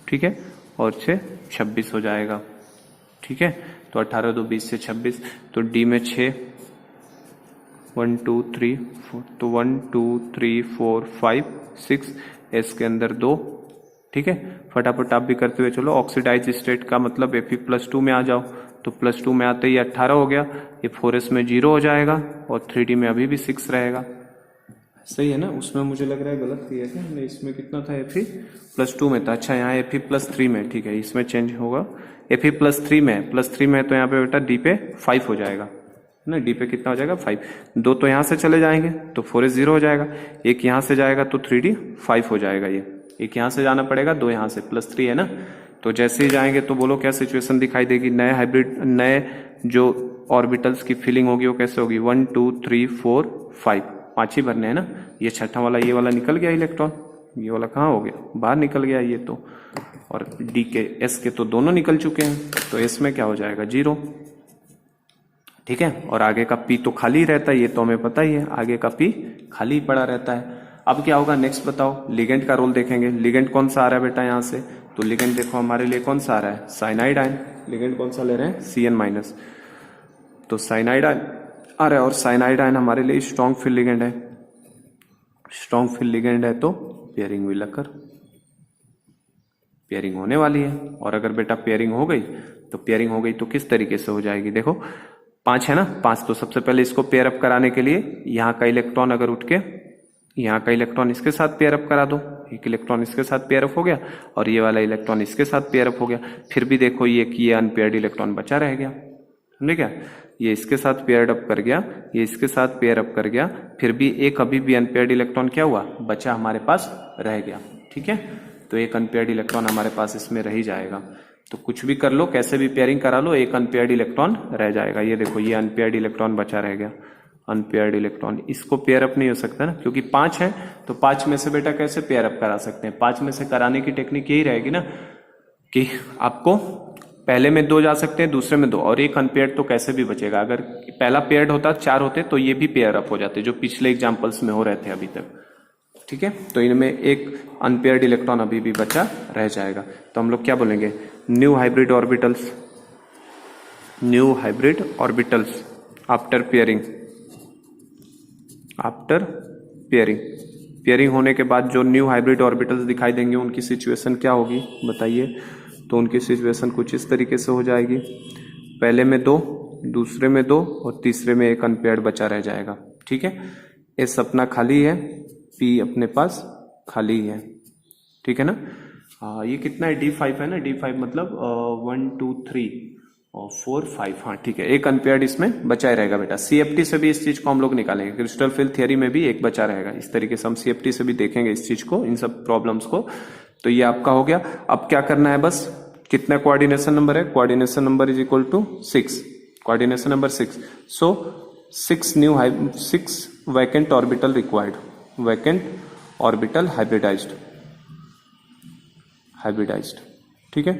S1: ठीक है, और 6 26 हो जाएगा, ठीक है। तो 18 2 20 से 26, तो D में 6, 1 2 3 4, तो 1 2 3 4 5 6, S के अंदर 2, ठीक है। फटाफट आप भी करते हुए चलो। ऑक्सीडाइज स्टेट का मतलब Fe +2 में आ जाओ, तो +2 में आते ही 18 हो गया, ये 4s में 0 हो जाएगा और 3D में अभी भी 6 रहेगा। सही है ना, उसमें मुझे लग रहा है गलत किया था हमने, इसमें कितना था, Fe +2 में था, अच्छा यहाँ Fe +3 में, ठीक है, इसमें चेंज होगा। Fe +3 में, +3 में, तो यहाँ पे बेटा D पे 5 हो जाएगा ना, D पे कितना हो जाएगा, 5। 2 तो यहाँ से चले जाएंगे तो 4s 0 हो जाएगा, एक यहाँ से जाएगा तो 3D 5 हो जाएगा, ये एक यहाँ से जाना पड़ेगा, 2 यहाँ से, +3 है ना। तो जैसे ही जाएंगे तो बोलो क्या सिचुएशन दिखाई देगी, नए हाइब्रिड, नए जो ऑर्बिटल्स की फिलिंग होगी वो कैसे होगी, 1 2 3 4 5, 5 ही भरने हैं ना। ये छठा वाला, ये वाला निकल गया इलेक्ट्रॉन, ये वाला कहाँ हो गया, बाहर निकल गया ये तो, और D के S के तो दोनों निकल चुके हैं, तो S में क्या हो जाएगा, 0, ठीक है। और आगे का P तो खाली रहता है, ये तो हमें पता ही है, आगे का P खाली पड़ा रहता है। अब क्या होगा नेक्स्ट बताओ, लिगेंड का रोल देखेंगे। लिगेंड कौन सा आ रहा है बेटा यहाँ से, तो लिगेंड देखो हमारे लिए कौन सा आ रहा है, साइनाइड आयन। लिगेंड कौन सा ले रहे हैं, CN-, तो साइनाइड आयन आ रहा है, और साइनाइड आयन हमारे लिए स्ट्रॉन्ग फील्ड लिगेंड है। स्ट्रॉन्ग फील्ड लिगेंड है तो पेयरिंग विल अकर, पेयरिंग होने वाली है। और अगर बेटा पेयरिंग हो गई तो किस तरीके से हो जाएगी, देखो 5 है ना, 5, तो सबसे पहले इसको पेयर अप कराने के लिए यहाँ का इलेक्ट्रॉन अगर उठ के यहाँ का इलेक्ट्रॉन इसके साथ पेयर अप करा दो, एक इलेक्ट्रॉन इसके साथ पेयर अप हो गया और ये वाला इलेक्ट्रॉन इसके साथ पेयर अप हो गया। फिर भी देखो ये अनपेयर्ड इलेक्ट्रॉन बचा रह गया, समझे क्या, ये इसके साथ पेयर अप कर गया, ये इसके साथ पेयर अप कर गया, फिर भी एक अभी भी अनपेयर्ड इलेक्ट्रॉन क्या हुआ, बचा हमारे पास रह गया, ठीक है। तो एक अनपेयर्ड इलेक्ट्रॉन हमारे पास इसमें रह ही जाएगा। तो कुछ भी कर लो, कैसे भी पेयरिंग करा लो, एक अनपेयर्ड इलेक्ट्रॉन रह जाएगा। ये देखो ये अनपेयर्ड इलेक्ट्रॉन बचा रह गया, अनपेयर्ड इलेक्ट्रॉन, इसको पेयर अप नहीं हो सकता ना, क्योंकि 5 है, तो 5 में से बेटा कैसे पेयर अप करा सकते हैं, 5 में से कराने की टेक्निक यही रहेगी ना कि आपको पहले में 2 जा सकते हैं, दूसरे में 2, और एक अनपेयर्ड तो कैसे भी बचेगा। अगर पहला पेयर्ड होता 4 होते तो ये भी पेयर अप हो जाते, जो पिछले एग्जाम्पल्स में हो रहे थे अभी तक, ठीक है। तो इनमें एक अनपेयर्ड इलेक्ट्रॉन अभी भी बचा रह जाएगा। तो हम लोग क्या बोलेंगे, new hybrid orbitals, new hybrid orbitals after pairing, after pairing. Pairing होने के बाद जो न्यू हाइब्रिड ऑर्बिटल्स दिखाई देंगे उनकी सिचुएशन क्या होगी बताइए। तो उनकी सिचुएशन कुछ इस तरीके से हो जाएगी, पहले में 2, दूसरे में 2 और तीसरे में एक अनपेयर्ड बचा रह जाएगा। ठीक है, एस अपना खाली है, पी अपने पास खाली है। ठीक है ना। ये कितना है, D5 है ना, D5 मतलब 1 2 3 और 4 5। हाँ ठीक है, एक अनपेयर्ड इसमें बचा ही रहेगा बेटा। CFT से भी इस चीज को हम लोग निकालेंगे, क्रिस्टल फिल थियरी में भी एक बचा रहेगा। इस तरीके से हम CFT से भी देखेंगे इस चीज को, इन सब प्रॉब्लम्स को। तो ये आपका हो गया। अब क्या करना है, बस कितना कोऑर्डिनेशन नंबर है, coordination number is equal to 6, coordination number 6। So 6 vacant orbital required, vacant orbital hybridised. ठीक है,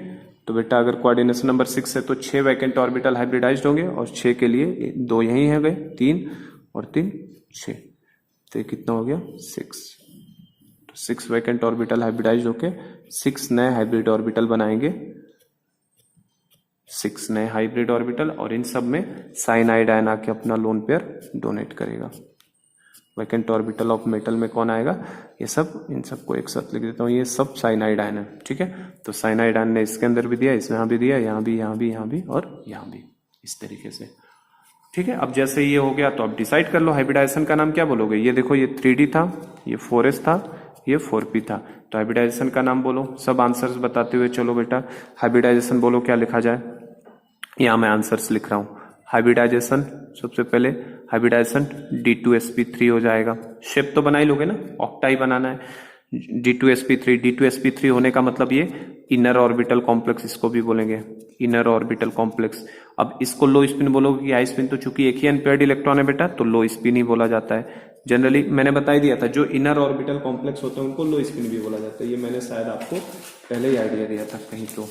S1: तो बेटा अगर कोऑर्डिनेशन नंबर 6 है तो 6 वैकेंट ऑर्बिटल हाइब्रिडाइज्ड होंगे, और 6 के लिए 2 यही है गए, 3 और 3 6, तो कितना हो गया 6। तो 6 वैकेंट ऑर्बिटल हाइब्रिडाइज्ड होके 6 नए हाइब्रिड ऑर्बिटल बनाएंगे, 6 नए हाइब्रिड ऑर्बिटल, और इन सब में साइनाइड आयन आके अपना लोन पेयर डोनेट करेगा। वैकेंट ऑर्बिटल ऑफ मेटल में कौन आएगा, ये सब, इन सबको एक साथ लिख देता हूँ, ये सब साइनाइड आयन है। ठीक है, तो साइनाइड आयन ने इसके अंदर भी दिया, इसमें यहाँ भी दिया, यहाँ भी, यहाँ भी, यहाँ भी और यहाँ भी, इस तरीके से। ठीक है, अब जैसे ये हो गया तो अब डिसाइड कर लो हाइब्रिडाइजेशन का नाम क्या बोलोगे। ये देखो, ये 3D था, ये 4S था, ये 4P था, तो हाइब्रिडाइजेशन का नाम बोलो। सब आंसर्स बताते हुए चलो बेटा, हाइब्रिडाइजेशन बोलो क्या लिखा जाए। यहाँ मैं आंसर्स लिख रहा हूँ। हाइब्रिडाइजेशन, सबसे पहले हाइब्रिडाइजेशन D2sp3 हो जाएगा। शेप तो बना ही लोगे ना, ऑक्टा ही बनाना है। D2sp3 होने का मतलब ये इनर ऑर्बिटल कॉम्प्लेक्स, इसको भी बोलेंगे इनर ऑर्बिटल कॉम्प्लेक्स। अब इसको लो स्पिन बोलोगे कि हाई स्पिन, तो चूंकि एक ही अनपेयर्ड इलेक्ट्रॉन है बेटा, तो लो स्पिन ही बोला जाता है। जनरली मैंने बता ही दिया था, जो इनर ऑर्बिटल कॉम्प्लेक्स होते हैं उनको लो स्पिन भी बोला जाता है। ये मैंने शायद आपको पहले ही आइडिया दिया था कहीं तो,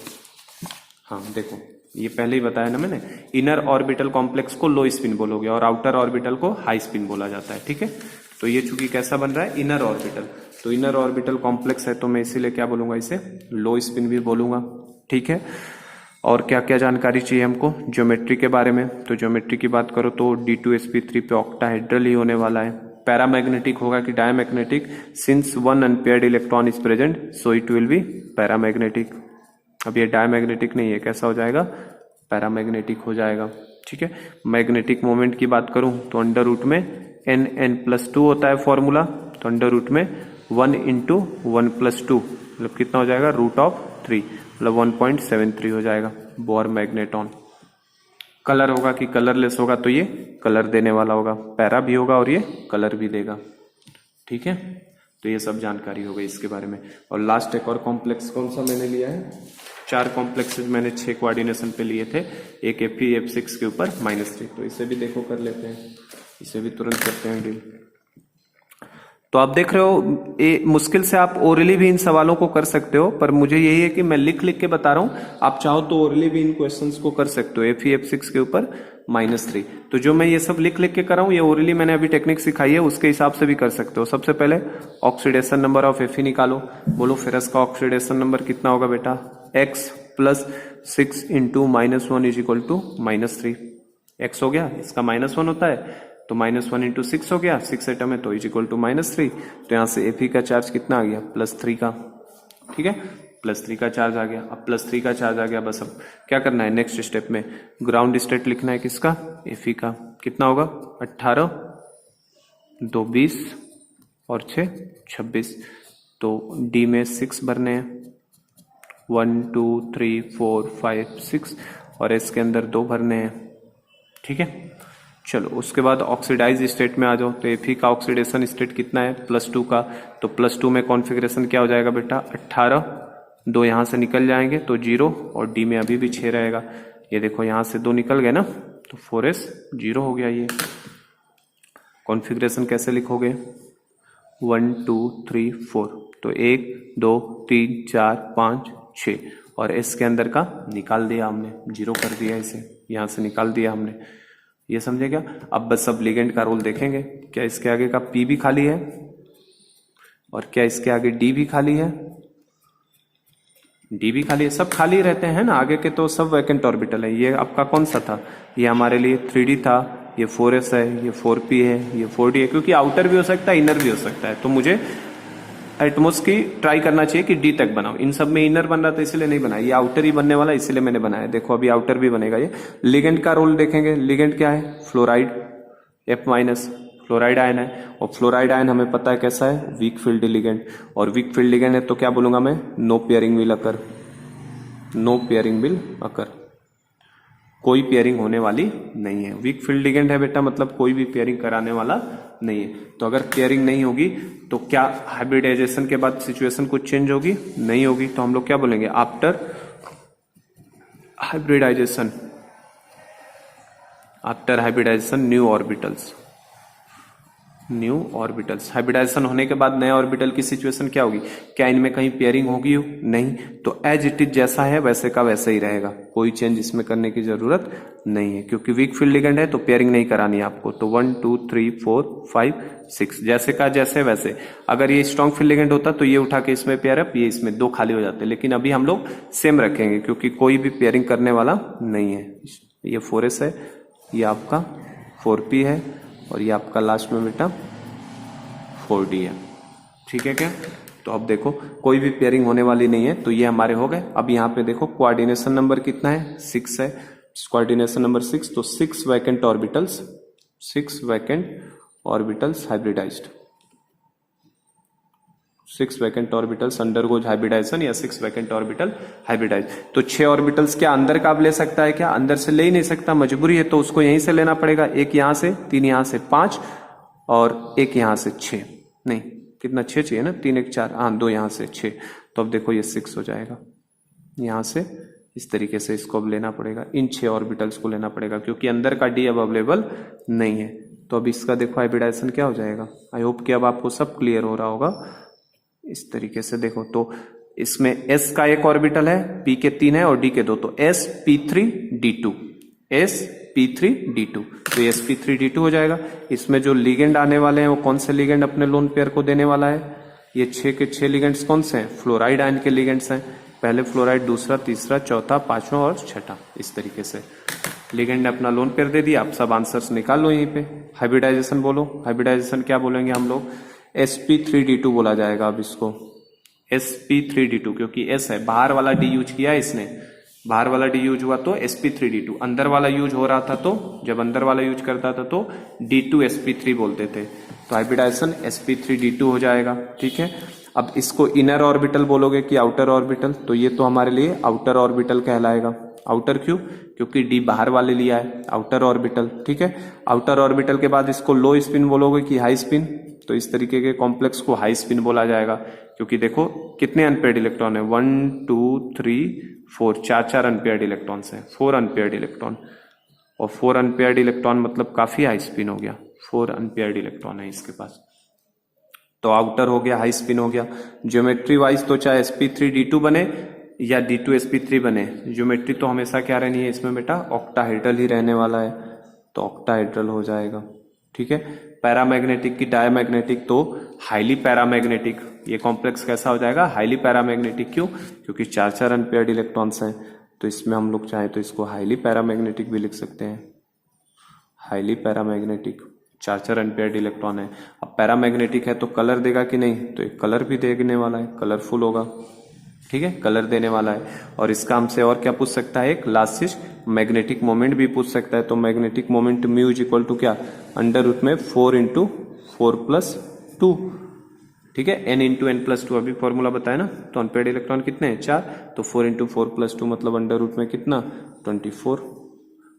S1: हाँ देखो ये पहले ही बताया ना मैंने, इनर ऑर्बिटल कॉम्प्लेक्स को लो स्पिन बोलोगे और आउटर ऑर्बिटल को हाई स्पिन बोला जाता है। ठीक है, तो ये चूंकि कैसा बन रहा है, इनर ऑर्बिटल, तो इनर ऑर्बिटल कॉम्प्लेक्स है, तो मैं इसीलिए क्या बोलूंगा, इसे लो स्पिन भी बोलूंगा। ठीक है, और क्या क्या जानकारी चाहिए हमको ज्योमेट्री के बारे में। तो ज्योमेट्री की बात करो तो D2sp3 पे ऑक्टाहेड्रल ही होने वाला है। पैरामैग्नेटिक होगा कि diamagnetic, since 1 unpaired electron is present so it will be paramagnetic. अब ये डायमैग्नेटिक नहीं है, कैसा हो जाएगा, पैरामैग्नेटिक हो जाएगा। ठीक है, मैग्नेटिक मोमेंट की बात करूं तो अंडर रूट में n+2 होता है फॉर्मूला, तो अंडर रूट में 1 × 1+2 मतलब कितना हो जाएगा, √3 मतलब 1.73 हो जाएगा बोर मैग्नेटॉन। कलर होगा कि कलरलेस होगा, तो ये कलर देने वाला होगा, पैरा भी होगा और ये कलर भी देगा। ठीक है, तो ये सब जानकारी हो गई इसके बारे में। और लास्ट एक और कॉम्प्लेक्स कौन सा मैंने लिया है, 4 कॉम्प्लेक्सेज मैंने 6 कोऑर्डिनेशन पे लिए थे, एक Fe F6 के ऊपर -3, तो इसे भी देखो कर लेते हैं, इसे भी तुरंत करते हैं डील। तो आप देख रहे हो, मुश्किल से आप ओरली भी इन सवालों को कर सकते हो, पर मुझे यही है कि मैं लिख लिख के बता रहा हूं, आप चाहो तो ओरली भी इन क्वेश्चंस को कर सकते हो। Fe F6 के ऊपर -3, तो जो मैं ये सब लिख लिख के कर रहा हूं, ये ओरली मैंने अभी टेक्निक सिखाई है, उसके हिसाब से भी कर सकते हो। सबसे पहले ऑक्सीडेशन नंबर ऑफ Fe निकालो, बोलो फेरस का ऑक्सीडेशन नंबर कितना होगा बेटा, x + 6 × -1 = -3। x हो गया, इसका -1 होता है, तो -1 × 6 हो गया, 6 एटम है तो =-3। तो यहां से Fe का चार्ज कितना आ गया, +3 का। ठीक है, +3 का चार्ज आ गया। अब +3 का चार्ज आ गया, बस अब क्या करना है, नेक्स्ट स्टेप में ग्राउंड स्टेट लिखना है, किसका, Fe का। कितना होगा, 18 2 20 और 6 26, तो D में 6 भरने हैं, 1 2 3 4 5 6, और S के अंदर 2 भरने हैं। ठीक है, चलो उसके बाद ऑक्सीडाइज स्टेट में आ जाओ, तो Fe का ऑक्सीडेशन स्टेट कितना है, +2 का, तो +2 में कॉन्फ़िगरेशन क्या हो जाएगा बेटा, 18, 2 यहां से निकल जाएंगे तो 0, और D में अभी भी 6 रहेगा। ये देखो यहां से 2 निकल गए ना, तो 4s 0 हो गया। ये कॉन्फ़िगरेशन कैसे लिखोगे, 1 2 3 4, तो 1 2 3 4 5 6, और S के अंदर का निकाल दिया हमने, 0 कर दिया, इसे यहां से निकाल दिया हमने। ये समझे क्या। अब बस सब लिगेंड का रोल देखेंगे, क्या इसके आगे का P भी खाली है, और क्या इसके आगे D भी खाली है, D भी खाली है, सब खाली रहते हैं ना, आगे के तो सब वैकेंट ऑर्बिटल है। ये आपका कौन सा था, ये हमारे लिए 3D था, ये 4s है, ये 4p है, ये 4d है, क्योंकि आउटर भी हो सकता है इनर भी हो सकता है। तो मुझे एटमोस की ट्राई करना चाहिए कि डी तक बनाओ। इन सब में इनर बन रहा था इसलिए नहीं बनाया, ये आउटर ही बनने वाला इसलिए मैंने बनाया। देखो अभी आउटर भी बनेगा ये। लिगेंड का रोल देखेंगे, लिगेंड क्या है, fluoride, F minus, fluoride ion है, और फ्लोराइड आयन हमें पता है कैसा है, वीक फील्ड लिगेंड, और वीक फील्ड लिगेंड है तो क्या बोलूंगा मैं, no pairing will occur, no pairing will occur, कोई पेयरिंग होने वाली नहीं है। वीक फील्ड लिगेंड है बेटा, मतलब कोई भी पेयरिंग कराने वाला नहीं है। तो अगर पेयरिंग नहीं होगी तो क्या हाइब्रिडाइजेशन के बाद सिचुएशन कुछ चेंज होगी, नहीं होगी। तो हम लोग क्या बोलेंगे, after hybridisation, after hybridisation new orbitals, new orbitals. Hybridization होने के बाद नए ऑर्बिटल की सिचुएशन क्या होगी, क्या इनमें कहीं पेयरिंग होगी, नहीं। तो एज इट इज जैसा है वैसे का वैसे ही रहेगा, कोई चेंज इसमें करने की जरूरत नहीं है, क्योंकि वीक फील्ड लिगेंड है तो पेयरिंग नहीं करानी है आपको। तो 1 2 3 4 5 6 जैसे का जैसे वैसे। अगर ये स्ट्रॉन्ग फील्ड लिगेंड होता तो ये उठा के इसमें पेयर अप, ये इसमें 2 खाली हो जाते, लेकिन अभी हम लोग सेम रखेंगे क्योंकि कोई भी पेयरिंग करने वाला नहीं है। ये 4s है, ये आपका 4p है, और ये आपका लास्ट में बेटा 4d है, ठीक है क्या। तो अब देखो कोई भी पेयरिंग होने वाली नहीं है, तो ये हमारे हो गए। अब यहाँ पे देखो कोऑर्डिनेशन नंबर कितना है, 6 है, कोऑर्डिनेशन नंबर 6, तो 6 vacant orbitals, 6 vacant orbitals hybridized, 6 vacant orbitals undergoes hybridization, या 6 वैकेंट ऑर्बिटल हाइब्रिडाइज। तो 6 ऑर्बिटल्स क्या अंदर का ले सकता है क्या, अंदर से ले ही नहीं सकता, मजबूरी है, तो उसको यहीं से लेना पड़ेगा। एक यहां से, 3 यहां से, 5, और एक यहां से 6, नहीं कितना 6 चाहिए ना, 3 1 4, हाँ 2 यहां से 6। तो अब देखो ये 6 हो जाएगा, यहां से इस तरीके से इसको अब लेना पड़ेगा, इन 6 ऑर्बिटल्स को लेना पड़ेगा, क्योंकि अंदर का डी अब अवेलेबल नहीं है। तो अब इसका देखो हाइब्रिडाइजेशन क्या हो जाएगा। आई होप कि अब आपको सब क्लियर हो रहा होगा। इस तरीके से देखो, तो इसमें s का एक ऑर्बिटल है, p के 3 है और d के 2, तो sp3d2, sp3d2, तो ये sp3d2 हो जाएगा। इसमें जो लिगेंड आने वाले हैं वो कौन से लिगेंड अपने लोन पेयर को देने वाला है, ये 6 के 6 लिगेंड्स कौन से हैं, फ्लोराइड आयन के लिगेंड्स हैं। पहले फ्लोराइड, दूसरा, तीसरा, चौथा, पांचवा और छठा, इस तरीके से लिगेंड ने अपना लोन पेयर दे दिया। आप सब आंसर्स निकाल लो यहीं पे। हाइब्रिडाइजेशन बोलो, हाइब्रिडाइजेशन क्या बोलेंगे हम लोग, sp3d2 बोला जाएगा। अब इसको sp3d2, क्योंकि s है, बाहर वाला d यूज किया है इसने, बाहर वाला d यूज हुआ तो sp3d2, अंदर वाला यूज हो रहा था, तो जब अंदर वाला यूज करता था तो d2sp3 बोलते थे। तो हाइब्रिडाइजेशन sp3d2 हो जाएगा, ठीक है। अब इसको इनर ऑर्बिटल बोलोगे कि आउटर ऑर्बिटल, तो ये तो हमारे लिए आउटर ऑर्बिटल कहलाएगा। आउटर क्यों, क्योंकि डी बाहर वाले लिया है, आउटर ऑर्बिटल, ठीक है। आउटर ऑर्बिटल के बाद इसको लो स्पिन बोलोगे कि हाई स्पिन, तो इस तरीके के कॉम्प्लेक्स को हाई स्पिन बोला जाएगा, क्योंकि देखो कितने अनपेयर्ड इलेक्ट्रॉन है, 1 2 3 4, 4 अनपेयर्ड इलेक्ट्रॉन्स हैं, 4 अनपेयर्ड इलेक्ट्रॉन, और 4 अनपेयर्ड इलेक्ट्रॉन मतलब काफी हाई स्पिन हो गया, 4 अनपेयर्ड इलेक्ट्रॉन है इसके पास, तो आउटर हो गया, हाई स्पिन हो गया। ज्योमेट्री वाइज तो चाहे sp3d2 बने या d2sp3 बने, ज्योमेट्री तो हमेशा क्या रहनी है इसमें बेटा, ऑक्टाहेड्रल ही रहने वाला है, तो ऑक्टाहेड्रल हो जाएगा, ठीक है। पैरामैग्नेटिक की डायमैग्नेटिक, तो हाईली पैरामैग्नेटिक, ये कॉम्प्लेक्स कैसा हो जाएगा, हाईली पैरामैग्नेटिक। क्यों, क्योंकि 4 अनपेयर्ड इलेक्ट्रॉन्स हैं, तो इसमें हम लोग चाहें तो इसको हाईली पैरामैग्नेटिक भी लिख सकते हैं, हाईली पैरामैग्नेटिक, 4 अनपेयर्ड इलेक्ट्रॉन है। अब पैरामैग्नेटिक है तो कलर देगा कि नहीं, तो एक कलर भी देने वाला है, कलरफुल होगा, ठीक है, कलर देने वाला है। और इसका हमसे और क्या पूछ सकता है, एक लास्ट मैग्नेटिक मोमेंट भी पूछ सकता है। तो magnetic moment mu is equal to क्या, अंडर रूट में 4 × 4+2, ठीक है, n × n+2 अभी फॉर्मूला बताया ना। तो अनपेयर्ड इलेक्ट्रॉन कितने हैं, 4, तो 4 × 4+2 मतलब अंडर रूट में कितना, 24,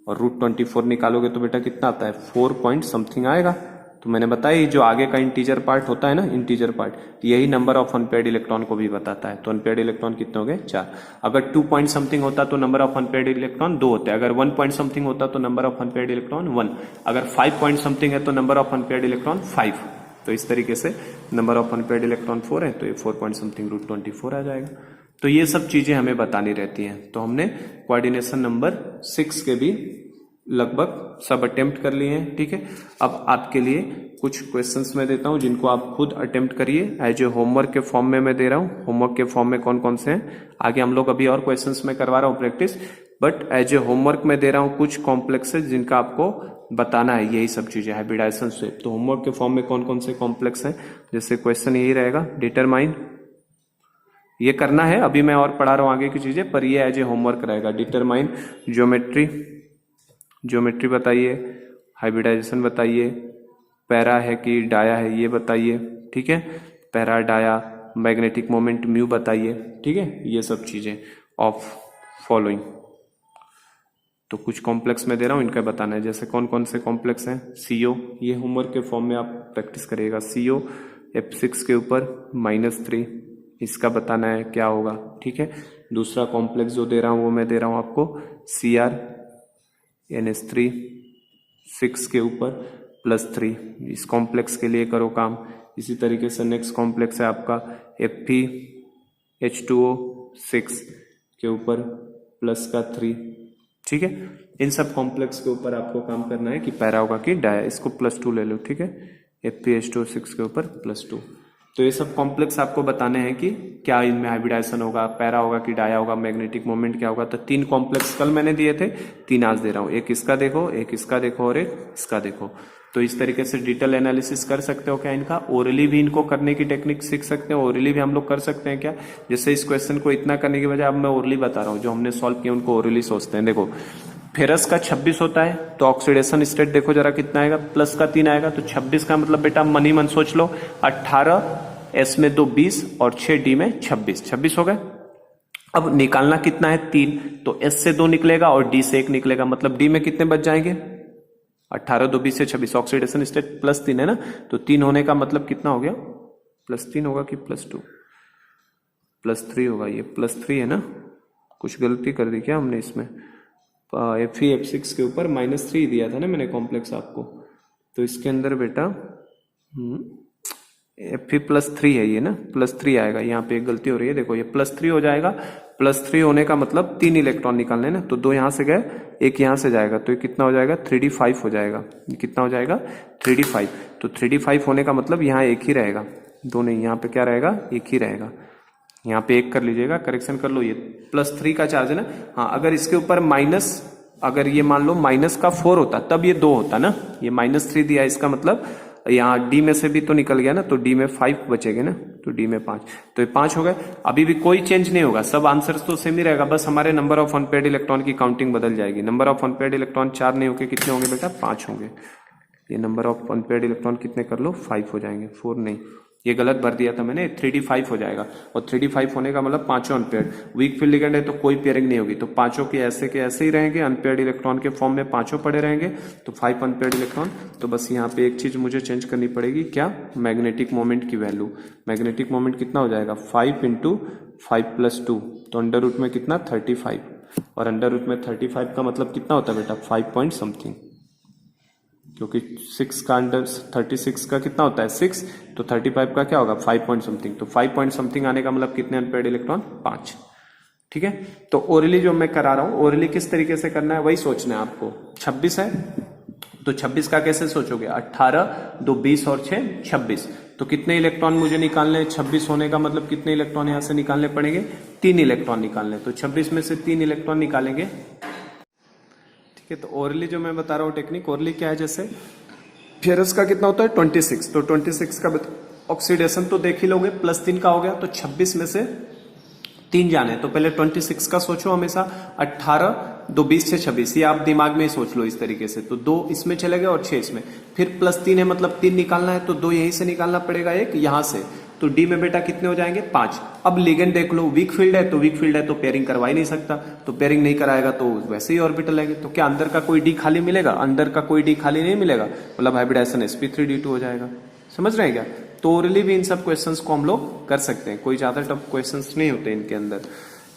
S1: और √24 निकालोगे तो बेटा कितना आता है, 4 पॉइंट समथिंग आएगा। तो मैंने बताया जो आगे का इंटीजर पार्ट होता है ना, इंटीजर पार्ट, यही नंबर ऑफ अनपेयर्ड इलेक्ट्रॉन को भी बताता है। तो अनपेयर्ड इलेक्ट्रॉन कितने हो गए, 4। अगर 2 पॉइंट समथिंग होता तो नंबर ऑफ अनपेयर्ड इलेक्ट्रॉन 2 होते हैं। अगर 1 पॉइंट समथिंग होता तो नंबर ऑफ अनपेयर्ड इलेक्ट्रॉन 1। अगर 5 पॉइंट समथिंग है तो नंबर ऑफ अनपेयर्ड इलेक्ट्रॉन 5। तो इस तरीके से नंबर ऑफ अनपेयर्ड इलेक्ट्रॉन 4 है, तो ये 4 पॉइंट समथिंग √24 आ जाएगा। तो ये सब चीजें हमें बतानी रहती हैं। तो हमने कोऑर्डिनेशन नंबर 6 के भी लगभग सब अटेम्प्ट कर लिए हैं, ठीक है। अब आपके लिए कुछ क्वेश्चंस मैं देता हूं जिनको आप खुद अटेम्प्ट करिए, एज ए होमवर्क के फॉर्म में मैं दे रहा हूं। होमवर्क के फॉर्म में कौन कौन से हैं, आगे हम लोग अभी और क्वेश्चंस में करवा रहा हूं practice, but as a homework में दे रहा हूं कुछ कॉम्प्लेक्सेस जिनका आपको बताना है यही सब चीजें, हाइब्रिडाइजेशन स्वेप। तो होमवर्क के फॉर्म में कौन कौन से कॉम्प्लेक्स है, जैसे क्वेश्चन यही रहेगा, डिटरमाइन, ये करना है, अभी मैं और पढ़ा रहा हूं आगे की चीजें, पर ये एज ए होमवर्क रहेगा। डिटरमाइन ज्योमेट्री, ज्योमेट्री बताइए, हाइब्रिडाइजेशन बताइए, पैरा है कि डाया है ये बताइए, ठीक है, para dia, magnetic moment mu बताइए, ठीक है, ये सब चीजें ऑफ फॉलोइंग। तो कुछ कॉम्प्लेक्स में दे रहा हूं, इनका बताना है, जैसे कौन कौन से कॉम्प्लेक्स हैं। सीओ, ये होमवर्क के फॉर्म में आप प्रैक्टिस करिएगा। सीओ F6 के ऊपर -3, इसका बताना है क्या होगा, ठीक है। दूसरा कॉम्प्लेक्स जो दे रहा हूं वो मैं दे रहा हूं आपको CR NH3 6 के ऊपर +3, इस कॉम्प्लेक्स के लिए करो काम। इसी तरीके से नेक्स्ट कॉम्प्लेक्स है आपका FeH2O 6 के ऊपर +3, ठीक है। इन सब कॉम्प्लेक्स के ऊपर आपको काम करना है कि पैरा होगा कि डाया, इसको +2 ले लो, ठीक है, FeH2O 6 के ऊपर +2। तो ये सब कॉम्प्लेक्स आपको बताने हैं कि क्या इनमें हाइब्रिडाइजेशन होगा, पैरा होगा कि डाया होगा, मैग्नेटिक मोमेंट क्या होगा। तो 3 कॉम्प्लेक्स कल मैंने दिए थे, 3 आज दे रहा हूं, एक इसका देखो, एक इसका देखो और एक इसका देखो। तो इस तरीके से डिटेल एनालिसिस कर सकते हो क्या इनका, ओरली भी इनको करने की टेक्निक सीख सकते हो, ओरली भी हम लोग कर सकते हैं क्या। जैसे इस क्वेश्चन को इतना करने की बजाय अब मैं ओरली बता रहा हूँ, जो हमने सॉल्व किया उनको ओरली सोचते हैं। देखो फेरस का 26 होता है, तो ऑक्सीडेशन स्टेट देखो जरा कितना आएगा, +3 आएगा, तो 26 का मतलब बेटा मन ही मन सोच लो 18, S में 2 20 और 6 D में 26 हो गए। अब निकालना कितना है 3, तो S से 2 निकलेगा और D से 1 निकलेगा, मतलब D में कितने बच जाएंगे 18, 2 20 से 26, ऑक्सीडेशन स्टेट +3 है ना, तो 3 होने का मतलब कितना हो गया, +3 होगा कि +2, +3 होगा, ये +3 है ना, कुछ गलती कर दी क्या हमने इसमें। Fe F6 के ऊपर -3 दिया था ना मैंने कॉम्प्लेक्स आपको, तो इसके अंदर बेटा Fe +3 है ये ना, +3 आएगा, यहाँ पे एक गलती हो रही है, देखो ये +3 हो जाएगा। +3 होने का मतलब 3 इलेक्ट्रॉन निकालने ना, तो 2 यहां से गए, 1 यहां से जाएगा, तो ये कितना हो जाएगा 3d5 हो जाएगा। ये कितना हो जाएगा 3d5, तो 3d5 होने का मतलब यहाँ 1 ही रहेगा, 2 नहीं, यहाँ पे क्या रहेगा 1 ही रहेगा। यहाँ पे 1 कर लीजिएगा, करेक्शन कर लो, ये +3 का चार्ज है ना। हाँ, अगर इसके ऊपर माइनस, अगर ये मान लो -4 होता तब ये 2 होता ना, ये -3 दिया, इसका मतलब यहाँ D में से भी तो निकल गया ना, तो D में 5 बचेंगे ना, तो D में 5, तो ये 5 हो गए। अभी भी कोई चेंज नहीं होगा, सब आंसर्स तो सेम ही रहेगा, बस हमारे नंबर ऑफ अनपेयर्ड इलेक्ट्रॉन की काउंटिंग बदल जाएगी। नंबर ऑफ अनपेयर्ड इलेक्ट्रॉन 4 नहीं होके कितने होंगे बेटा 5 होंगे। ये नंबर ऑफ अनपेयर्ड इलेक्ट्रॉन कितने कर लो 5 हो जाएंगे, 4 नहीं, ये गलत भर दिया था मैंने, 3d5 हो जाएगा, और 3d5 होने का मतलब 5 अनपेयर्ड। वीक फील्ड लिगेंड है तो कोई पेयरिंग नहीं होगी, तो 5 के ऐसे ही रहेंगे, अनपेयर्ड इलेक्ट्रॉन के फॉर्म में 5 पड़े रहेंगे, तो 5 अनपेयर्ड इलेक्ट्रॉन। तो बस यहाँ पे एक चीज मुझे चेंज करनी पड़ेगी, क्या, मैग्नेटिक मोमेंट की वैल्यू। मैग्नेटिक मोमेंट कितना हो जाएगा 5 × 5 + 2, तो अंडर रूट में कितना 35, और अंडर रूट में 35 का मतलब कितना होता है बेटा 5 पॉइंट समथिंग, क्योंकि 6 का अंडर 36 का कितना होता है 6, तो 35 का क्या होगा 5 पॉइंट समथिंग, तो 5 पॉइंट समथिंग आने का मतलब कितने अनपेयर्ड इलेक्ट्रॉन 5, ठीक है। तो ओरली जो मैं करा रहा हूं, ओरली किस तरीके से करना है वही सोचना है आपको। 26 है तो 26 का कैसे सोचोगे, 18, 2 20 और 6 26, तो कितने इलेक्ट्रॉन मुझे निकालने, 26 होने का मतलब कितने इलेक्ट्रॉन यहां से निकालने पड़ेंगे, 3 इलेक्ट्रॉन निकालने, तो 26 में से 3 इलेक्ट्रॉन निकालेंगे, ठीक है। तो ओरली जो मैं बता रहा हूँ टेक्निक, ओरली क्या है, जैसे फेरस का कितना होता है 26, तो 26 का ऑक्सीडेशन तो देख ही लोगे, +3 का हो गया, तो 26 में से 3 जाने, तो पहले 26 का सोचो हमेशा, 18, 2 20 से 26, ये आप दिमाग में ही सोच लो इस तरीके से, तो 2 इसमें चले गए और 6 इसमें, फिर +3 है मतलब 3 निकालना है, तो 2 यहीं से निकालना पड़ेगा, 1 यहां से, तो D में बेटा कितने हो जाएंगे 5। अब लिगेंड देख लो, वीक फील्ड है, तो वीक फील्ड है तो पेयरिंग करवा ही नहीं सकता, तो पेयरिंग नहीं कराएगा तो वैसे ही ऑर्बिटल आएंगे, तो क्या अंदर का कोई D खाली मिलेगा, अंदर का कोई D खाली नहीं मिलेगा, मतलब हाइब्रिडाइजेशन sp3d2 हो जाएगा। समझ रहे हैं क्या। तो ओरली भी इन सब क्वेश्चंस को हम लोग कर सकते हैं, कोई ज्यादा टफ क्वेश्चंस नहीं होते इनके अंदर।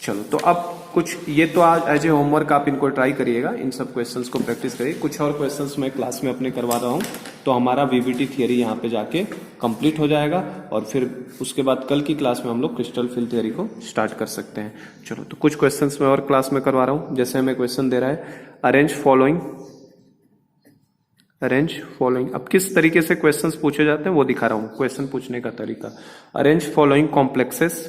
S1: चलो, तो अब कुछ ये तो आज एज ए होमवर्क आप इनको ट्राई करिएगा, इन सब क्वेश्चंस को प्रैक्टिस करिए। कुछ और क्वेश्चंस मैं क्लास में अपने करवा रहा हूँ, तो हमारा वीवीटी थियरी यहाँ पे जाके कंप्लीट हो जाएगा, और फिर उसके बाद कल की क्लास में हम लोग क्रिस्टल फील्ड थियरी को स्टार्ट कर सकते हैं। चलो, तो कुछ क्वेश्चंस मैं और क्लास में करवा रहा हूँ। जैसे हमें क्वेश्चन दे रहा है अरेंज फॉलोइंग। अब किस तरीके से क्वेश्चंस पूछे जाते हैं वो दिखा रहा हूँ, क्वेश्चन पूछने का तरीका। अरेंज फॉलोइंग कॉम्प्लेक्सेस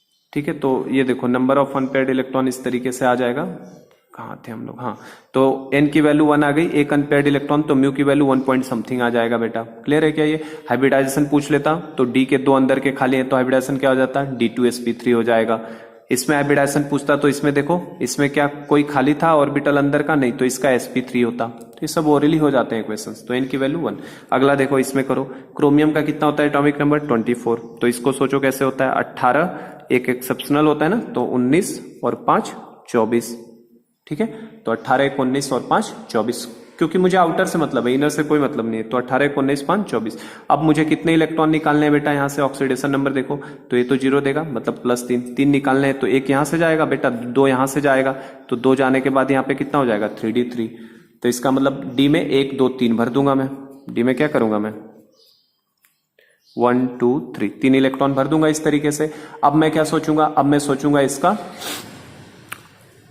S1: ठीक है, तो ये देखो नंबर ऑफ अनपेयर्ड इलेक्ट्रॉन इस तरीके से आ जाएगा। कहाँ थे हम लोग, हाँ, तो n की वैल्यू 1 आ गई, एक अनपेयर्ड इलेक्ट्रॉन, तो म्यू की वैल्यू 1 पॉइंट समथिंग आ जाएगा बेटा। क्लियर है क्या? ये हाइब्रिडाइजेशन पूछ लेता तो d के 2 अंदर के खाली है तो हाइब्रिडाइजेशन क्या हो जाता, D2sp3 हो जाएगा। इसमें हाइब्रिडाइजेशन पूछता तो इसमें देखो, इसमें क्या कोई खाली था ऑर्बिटल अंदर का, नहीं, तो इसका sp3 होता। तो ये सब ओरली हो जाते हैं क्वेश्चंस। तो n की वैल्यू 1। अगला देखो, इसमें करो, क्रोमियम का कितना होता है एटॉमिक नंबर 24, तो इसको सोचो कैसे होता है, 18, एक एक्सेप्शनल होता है ना, तो 19 और 5 24। ठीक है, तो 18 1 19 और 5 24, क्योंकि मुझे आउटर से मतलब है, इनर से कोई मतलब नहीं है। तो 18 1 19 5 24। अब मुझे कितने इलेक्ट्रॉन निकालने हैं बेटा, यहाँ से ऑक्सीडेशन नंबर देखो, तो ये तो 0 देगा, मतलब +3, 3 निकालने हैं, तो एक यहाँ से जाएगा बेटा, 2 यहाँ से जाएगा, तो 2 जाने के बाद यहाँ पे कितना हो जाएगा 3d3। तो इसका मतलब डी में 1 2 3 भर दूंगा मैं, डी में क्या करूंगा मैं 1 2 3 3 इलेक्ट्रॉन भर दूंगा इस तरीके से। अब मैं क्या सोचूंगा, अब मैं सोचूंगा इसका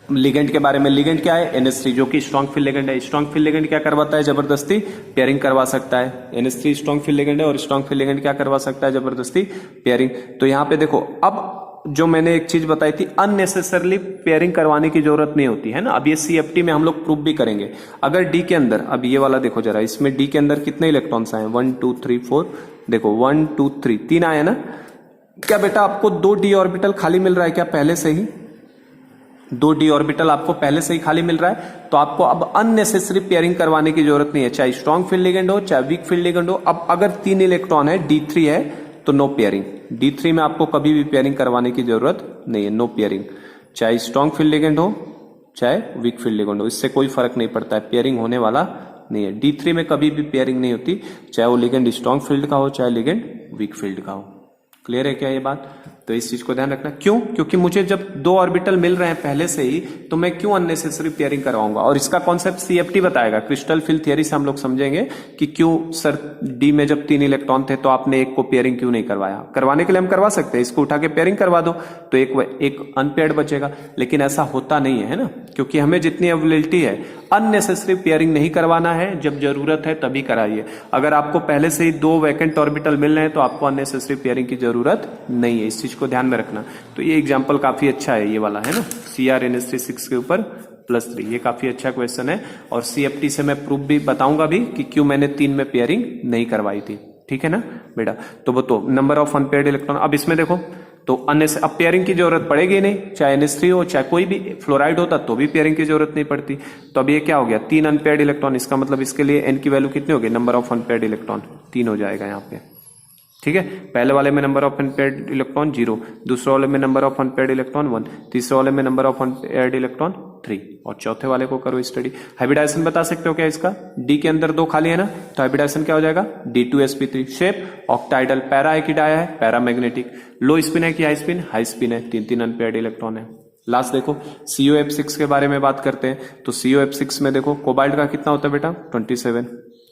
S1: लिगेंड के बारे में। लिगेंड क्या है, NH3, जो कि स्ट्रॉन्ग फील्ड लिगेंड है। स्ट्रॉन्ग फील्ड लिगेंड क्या करवाता है, जबरदस्ती पेयरिंग करवा सकता है। NH3 स्ट्रॉन्ग फील्ड लिगेंड है और स्ट्रॉन्ग फील्ड लिगेंड क्या करवा सकता है, जबरदस्ती पेयरिंग। तो यहाँ पे देखो, अब जो मैंने एक चीज बताई थी, अननेसेसरली पेयरिंग करवाने की जरूरत नहीं होती है ना। अब ये CFT में हम लोग प्रूफ भी करेंगे। अगर डी के अंदर, अब ये वाला देखो जरा, इसमें डी के अंदर कितने इलेक्ट्रॉन्स आए, 1 2 3 4, देखो 1 2 3 3 आए ना। क्या बेटा आपको 2 d ऑर्बिटल खाली मिल रहा है क्या पहले से ही, 2 d ऑर्बिटल आपको पहले से ही खाली मिल रहा है, तो आपको अब अननेसेसरी पेयरिंग करवाने की जरूरत नहीं है, चाहे स्ट्रॉन्ग फील्ड लिगेंड हो चाहे वीक फील्ड लिगेंड हो। अब अगर 3 इलेक्ट्रॉन है, D3 है, तो नो पेयरिंग। D3 में आपको कभी भी पेयरिंग करवाने की जरूरत नहीं है, नो पेयरिंग, चाहे स्ट्रॉन्ग फील्ड लिगेंड हो चाहे वीक फील्ड लिगेंड हो, इससे कोई फर्क नहीं पड़ता है, पेयरिंग होने वाला नहीं है। D3 में कभी भी पेयरिंग नहीं होती, चाहे वो लिगेंड स्ट्रॉन्ग फील्ड का हो चाहे लिगेंड वीक फील्ड का हो। क्लियर है क्या ये बात? तो इस चीज को ध्यान रखना। क्यों? क्योंकि मुझे जब 2 ऑर्बिटल मिल रहे हैं पहले से ही, तो मैं क्यों अननेसेसरी पेयरिंग करवाऊंगा। और इसका कॉन्सेप्ट CFT बताएगा, क्रिस्टल फील्ड थियरी से हम लोग समझेंगे कि क्यों सर डी में जब 3 इलेक्ट्रॉन थे तो आपने एक को पेयरिंग क्यों नहीं करवाया। करवाने के लिए हम करवा सकते हैं, इसको उठा के पेयरिंग करवा दो तो एक अनपेयर्ड बचेगा, लेकिन ऐसा होता नहीं है ना, क्योंकि हमें जितनी अवेलेबिलिटी है अननेसेसरी पेयरिंग नहीं करवाना है, जब जरूरत है तभी कराइए। अगर आपको पहले से ही 2 वैकेंट ऑर्बिटल मिल रहे हैं तो आपको अननेसेसरी पेयरिंग की जरूरत नहीं है, इस चीज को ध्यान में रखना। तो ये एग्जांपल काफी अच्छा है, ये वाला है ना, CrNH3 के ऊपर +3, ये काफी अच्छा क्वेश्चन है। और CFT से मैं प्रूफ भी बताऊंगा भी कि क्यों मैंने 3 में पेयरिंग नहीं करवाई थी। ठीक है ना बेटा? तो बताओ नंबर ऑफ अनपेयर्ड इलेक्ट्रॉन। अब इसमें देखो, तो अब पेयरिंग की जरूरत पड़ेगी नहीं, चाहे NH3 हो चाहे कोई भी फ्लोराइड होता तो भी पेयरिंग की जरूरत नहीं पड़ती। तो अब ये क्या हो गया, 3 अनपेयर्ड इलेक्ट्रॉन, इसका मतलब इसके लिए n की वैल्यू कितनी होगी, नंबर ऑफ अनपेयर्ड इलेक्ट्रॉन 3 हो जाएगा यहाँ पे। ठीक है, पहले वाले में नंबर ऑफ अनपेयर्ड इलेक्ट्रॉन 0, दूसरे वाले में नंबर ऑफ अनपेयर्ड इलेक्ट्रॉन 1, तीसरे वाले में नंबर ऑफ अनपेयर्ड इलेक्ट्रॉन 3, और चौथे वाले को करो स्टडी। हाइब्रिडाइजेशन बता सकते हो क्या इसका, डी के अंदर 2 खाली है ना, तो हाइब्रिडाइजेशन क्या हो जाएगा, D2sp3। शेप ऑक्टाइडल, पैरा है कि डाया है, पैरामैग्नेटिक, लो स्पिन है कि हाई स्पिन, हाई स्पिन है, 3 अनपेयर्ड इलेक्ट्रॉन है। लास्ट देखो COF6 के बारे में बात करते हैं। तो COF6 में देखो कोबाल्ट का कितना होता है बेटा 27,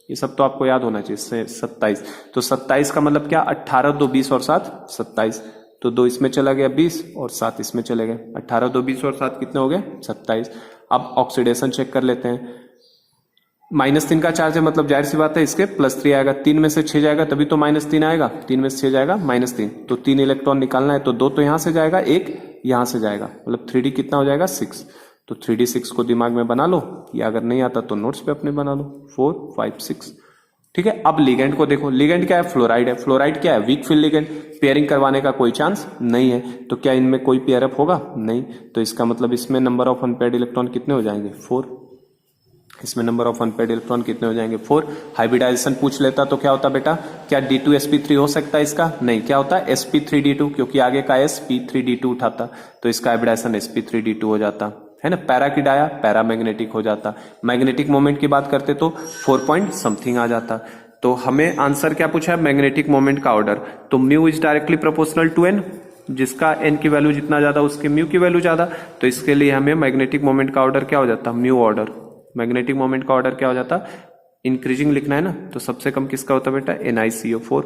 S1: ये सब तो आपको याद होना चाहिए। 27, तो 27 का मतलब क्या, 18 2 20 और 7 27, तो 2 इसमें चला गया 20 और 7 इसमें चले गए, 18 2 20 और 7 कितने हो गए 27। अब ऑक्सीडेशन चेक कर लेते हैं। -3 का चार्ज है, मतलब जाहिर सी बात है इसके +3 आएगा, 3 में से 6 जाएगा तभी तो -3 आएगा, 3 में से 6 जाएगा -3, तो 3 इलेक्ट्रॉन निकालना है, तो 2 तो यहां से जाएगा, 1 यहां से जाएगा, मतलब 3D कितना हो जाएगा 6। तो 3D6 को दिमाग में बना लो, या अगर नहीं आता तो नोट्स पे अपने बना लो, 4 5 6। ठीक है, अब लिगेंड को देखो, लिगेंड क्या है, फ्लोराइड है। फ्लोराइड क्या है, वीक फील्ड लिगेंड, पेयरिंग करवाने का कोई चांस नहीं है, तो क्या इनमें कोई पेयर अप होगा, नहीं, तो इसका मतलब इसमें नंबर ऑफ अनपेयर्ड इलेक्ट्रॉन कितने हो जाएंगे 4, इसमें नंबर ऑफ अनपेयर्ड इलेक्ट्रॉन कितने हो जाएंगे 4। हाइब्रिडाइजेशन पूछ लेता तो क्या होता बेटा, क्या D2sp3 हो सकता है इसका, नहीं, क्या होता है sp3d2, क्योंकि आगे का sp3d2 उठाता, तो इसका हाइब्रिडाइजेशन sp3d2 हो जाता है ना। पैरा की डाया पैरामैग्नेटिक हो जाता, मैग्नेटिक मोमेंट की बात करते तो 4 पॉइंट समथिंग आ जाता। तो हमें आंसर क्या पूछा है, मैग्नेटिक मोमेंट का ऑर्डर, तो mu is directly proportional to n, जिसका n की वैल्यू जितना ज्यादा उसके म्यू की वैल्यू ज्यादा, तो इसके लिए हमें मैग्नेटिक मोमेंट का ऑर्डर क्या हो जाता, म्यू ऑर्डर। मैग्नेटिक मोमेंट का ऑर्डर क्या हो जाता, इंक्रीजिंग लिखना है ना, तो सबसे कम किसका होता बेटा NiCO4,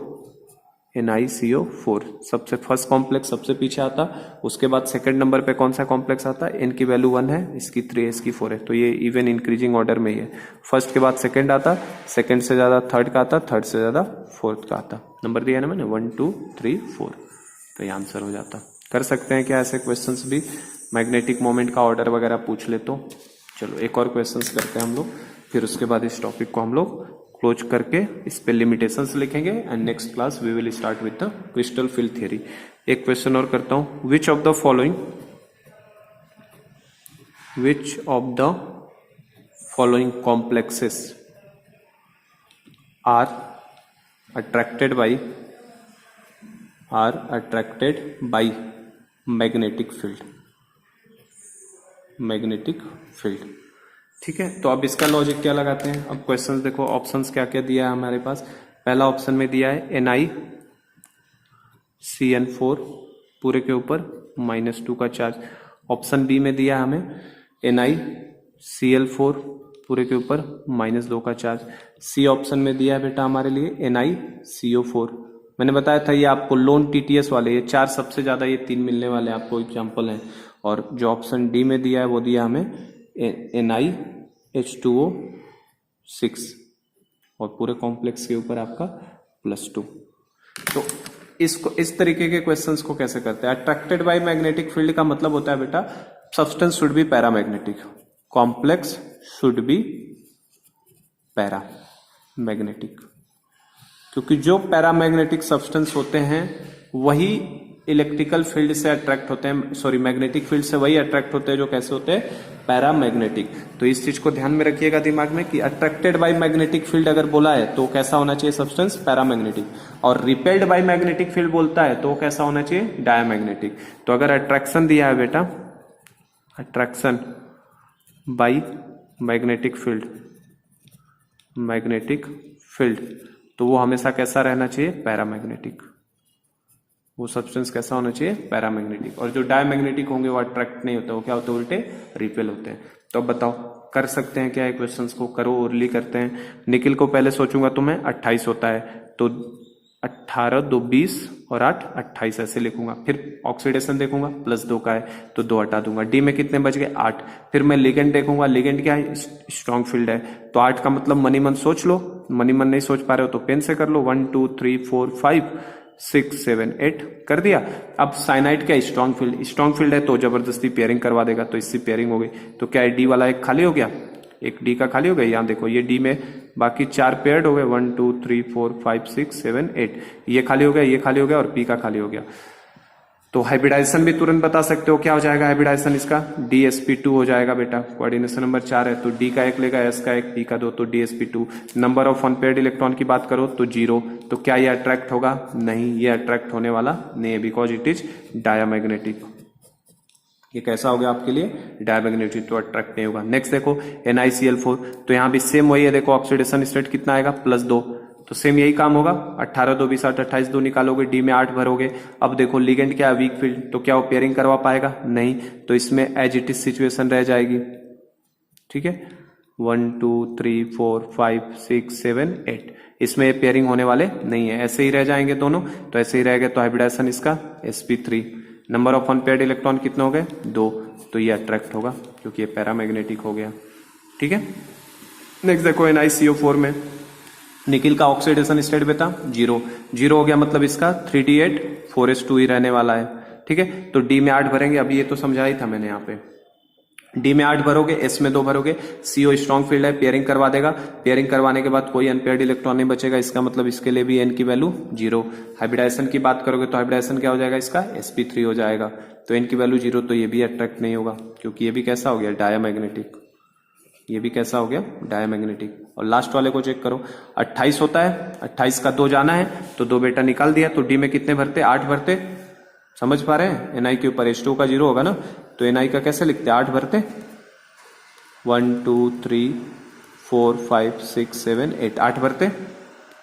S1: NiCO4 सबसे फर्स्ट कॉम्प्लेक्स सबसे पीछे आता, उसके बाद सेकंड नंबर पे कौन सा कॉम्प्लेक्स आता है, n की वैल्यू 1 है, इसकी 3 है, इसकी 4 है, तो ये इवन इंक्रीजिंग ऑर्डर में ही है। फर्स्ट के बाद सेकंड आता, सेकंड से ज्यादा थर्ड का आता, थर्ड से ज्यादा फोर्थ का आता। नंबर दिया ना मैंने 1 2 3 4, तो ये आंसर हो जाता। कर सकते हैं क्या ऐसे क्वेश्चंस भी, मैग्नेटिक मोमेंट का ऑर्डर वगैरह पूछ ले तो। चलो एक और क्वेश्चंस करते हैं हम लोग, फिर उसके बाद इस टॉपिक को हम लोग क्लोज करके इस पे लिमिटेशंस लिखेंगे and next class we will start with the crystal field theory. एक क्वेश्चन और करता हूं, which of the following complexes are attracted by magnetic field. ठीक है, तो अब इसका लॉजिक क्या लगाते हैं। अब क्वेश्चंस देखो, ऑप्शंस क्या क्या दिया है हमारे पास। पहला ऑप्शन में दिया है NiCN4 पूरे के ऊपर -2 का चार्ज। ऑप्शन बी में दिया है हमें NiCl4 पूरे के ऊपर -2 का चार्ज। सी ऑप्शन में दिया है बेटा हमारे लिए NiCO4। मैंने बताया था ये आपको लोन TTS वाले, ये 4 सबसे ज्यादा, ये 3 मिलने वाले आपको एग्जाम्पल हैं। और जो ऑप्शन डी में दिया है वो दिया हमें NiH2O6 और पूरे कॉम्प्लेक्स के ऊपर आपका +2। तो इसको इस तरीके के क्वेश्चंस को कैसे करते हैं। अट्रैक्टेड बाय मैग्नेटिक फील्ड का मतलब होता है बेटा substance should be paramagnetic, complex should be paramagnetic, क्योंकि जो पैरामैग्नेटिक सब्सटेंस होते हैं वही इलेक्ट्रिकल फील्ड से अट्रैक्ट होते हैं, सॉरी मैग्नेटिक फील्ड से वही अट्रैक्ट होते हैं जो कैसे होते हैं, पैरामैग्नेटिक। तो इस चीज को ध्यान में रखिएगा दिमाग में कि अट्रैक्टेड बाय मैग्नेटिक फील्ड अगर बोला है तो कैसा होना चाहिए सब्सटेंस, पैरामैग्नेटिक। और रिपेल्ड बाय मैग्नेटिक फील्ड बोलता है तो कैसा होना चाहिए, डायमैग्नेटिक। तो अगर अट्रैक्शन दिया है बेटा, अट्रैक्शन बाय मैग्नेटिक फील्ड, तो वो हमेशा कैसा रहना चाहिए, पैरामैग्नेटिक। वो सब्सटेंस कैसा होना चाहिए, पैरामैग्नेटिक। और जो डायमैग्नेटिक होंगे वो अट्रैक्ट नहीं होते, वो क्या होते हैं, उल्टे रिपेल होते हैं। तो अब बताओ कर सकते हैं क्या ये क्वेश्चंस को, करो ओरली करते हैं। निकिल को पहले सोचूंगा तो मैं 28 होता है तो 18 2 20 और 8 28 ऐसे लिखूंगा। फिर ऑक्सीडेशन देखूंगा +2 का है तो 2 हटा दूंगा। डी में कितने बच गए, 8। फिर मैं लिगेंड देखूंगा, लिगेंड क्या है, स्ट्रॉन्ग फील्ड है तो 8 का मतलब मनी मन सोच लो, मनी मन नहीं सोच पा रहे हो तो पेन से कर लो। 1 2 3 4 5 6 7 8 कर दिया। अब साइनाइड क्या, स्ट्रॉन्ग फील्ड है तो जबरदस्ती पेयरिंग करवा देगा, तो इससे पेयरिंग हो गई। तो क्या डी वाला एक खाली हो गया, एक डी का खाली हो गया। यहाँ देखो ये डी में बाकी 4 पेयर्ड हो गए, 1 2 3 4 5 6 7 8, ये खाली हो गया, ये खाली हो गया और पी का खाली हो गया। तो हाइब्रिडाइजेशन भी तुरंत बता सकते हो क्या हो जाएगा हाइब्रिडाइजेशन इसका, DsP2 हो जाएगा बेटा। कोऑर्डिनेशन नंबर 4 है तो डी का 1 लेगा, एस का 1, पी का 2, तो DsP2। Number of unpaired electron की बात करो तो 0। तो क्या ये अट्रैक्ट होगा, नहीं, ये अट्रैक्ट होने वाला नहीं है, बिकॉज इट इज डायमैग्नेटिक। ये कैसा हो गया आपके लिए, डायमैग्नेटिक, तो अट्रैक्ट नहीं होगा। नेक्स्ट देखो NiCl4, तो यहाँ भी सेम वही है, देखो ऑक्सीडेशन स्टेट कितना आएगा, +2। तो सेम यही काम होगा, 18 2 20 8 28 2 निकालोगे, डी में 8 भरोगे। अब देखो लिगेंड क्या है, वीक फील्ड, तो क्या वो पेयरिंग करवा पाएगा, नहीं, तो इसमें एज इट इज सिचुएशन रह जाएगी। ठीक है, 1 2 3 4 5 6 7 8, इसमें पेयरिंग होने वाले नहीं है, ऐसे ही रह जाएंगे दोनों। तो ऐसे ही रह गए, तो हाइब्रिडाइजेशन इसका sp3। Number of unpaired electron कितने हो गए, 2, तो ये अट्रैक्ट होगा क्योंकि ये पैरामैग्नेटिक हो गया। ठीक है, नेक्स्ट देखो NiCO4 में निकिल का ऑक्सीडेशन स्टेट बेटा 0 हो गया, मतलब इसका 3d8 4s2 ही रहने वाला है। ठीक है, तो डी में 8 भरेंगे, अभी ये तो समझा ही था मैंने यहाँ पे। डी में 8 भरोगे, एस में 2 भरोगे, CO स्ट्रॉन्ग फील्ड है, पेयरिंग करवा देगा। पेयरिंग करवाने के बाद कोई अनपेयर्ड इलेक्ट्रॉन नहीं बचेगा, इसका मतलब इसके लिए भी n की वैल्यू 0। हाइब्रिडाइजेशन की बात करोगे तो हाइब्रिडाइजेशन क्या हो जाएगा इसका, sp3 हो जाएगा, तो n की वैल्यू 0, तो ये भी अट्रैक्ट नहीं होगा क्योंकि ये भी कैसा हो गया, डायमैग्नेटिक। ये भी कैसा हो गया, डायमैग्नेटिक। और लास्ट वाले को चेक करो, 28 होता है, 28 का 2 जाना है तो 2 बेटा निकाल दिया, तो डी में कितने भरते, 8 भरते। समझ पा रहे हैं, Ni के ऊपर H2 का 0 होगा ना, तो Ni का कैसे लिखते, 8 भरते, 1 2 3 4 5 6 7 8, 8 भरते,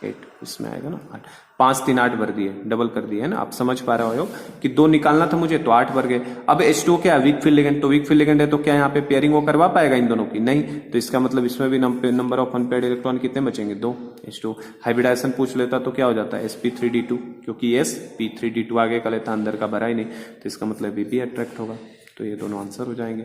S1: 8 इसमें आएगा ना, 8 5 3 8 भर दिए, डबल कर दिए है ना। आप समझ पा रहे हो कि 2 निकालना था मुझे तो 8 भर गए। अब H2 क्या है, वीक फील्ड लिगेंड, तो वीक फील्ड लिगेंड है तो क्या यहाँ पे पेयरिंग वो करवा पाएगा इन दोनों की, नहीं, तो इसका मतलब इसमें भी नंबर ऑफ अनपेयर्ड इलेक्ट्रॉन कितने बचेंगे, 2। H2 हाइब्रिडाइजेशन पूछ लेता तो क्या हो जाता है, sp3d2, क्योंकि sp3d2 आगे का लेता, अंदर का भरा ही नहीं, तो इसका मतलब भी अट्रैक्ट होगा। तो ये दोनों आंसर हो जाएंगे।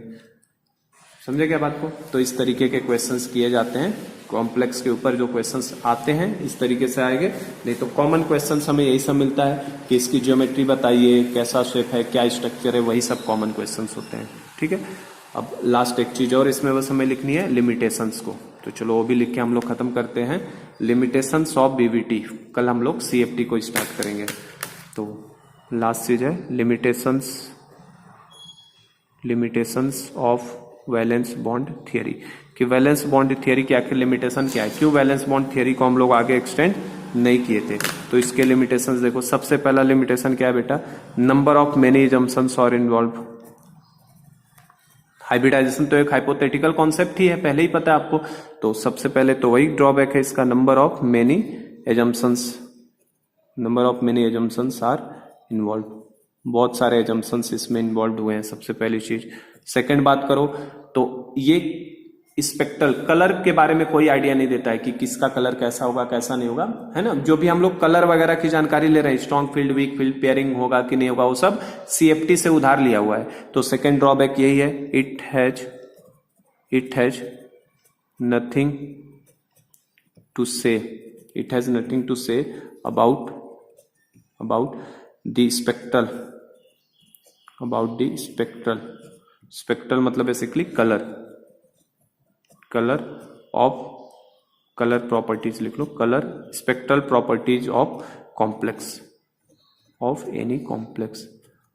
S1: समझे क्या बात को? तो इस तरीके के क्वेश्चंस किए जाते हैं, कॉम्प्लेक्स के ऊपर जो क्वेश्चंस आते हैं इस तरीके से आएंगे। नहीं तो कॉमन क्वेश्चंस हमें यही सब मिलता है कि इसकी ज्योमेट्री बताइए, कैसा शेप है, क्या स्ट्रक्चर है, वही सब कॉमन क्वेश्चंस होते हैं। ठीक है, अब लास्ट एक चीज और इसमें बस हमें लिखनी है, लिमिटेशंस को। तो चलो वो भी लिख के हम लोग खत्म करते हैं। लिमिटेशंस ऑफ बीवीटी, कल हम लोग सीएफटी को स्टार्ट करेंगे। तो लास्ट चीज है limitations of valence bond theory, कि वैलेंस बॉन्ड थियरी की आखिर लिमिटेशन क्या है, क्यों वैलेंस बॉन्ड थियरी को हम लोग आगे एक्सटेंड नहीं किए थे। तो इसके लिमिटेशंस देखो, सबसे पहला लिमिटेशन क्या है बेटा, नंबर ऑफ मेनी अजम्पशंस और इन्वॉल्व। हाइब्रिडाइजेशन तो एक हाइपोथेटिकल कॉन्सेप्ट ही है, पहले ही पता है आपको। तो सबसे पहले तो वही ड्रॉबैक है इसका, number of many assumptions are involve, बहुत सारे एजम्पशंस इसमें इन्वॉल्व हुए हैं, सबसे पहली चीज। सेकंड बात करो तो ये स्पेक्ट्रल कलर के बारे में कोई आइडिया नहीं देता है कि किसका कलर कैसा होगा कैसा नहीं होगा, है ना। जो भी हम लोग कलर वगैरह की जानकारी ले रहे हैं, strong field, weak field, pairing होगा कि नहीं होगा, वो सब सीएफटी से उधार लिया हुआ है। तो सेकंड ड्रॉबैक यही है, it has nothing to say about the spectral मतलब बेसिकली कलर प्रॉपर्टीज लिख लो, spectral properties of any complex.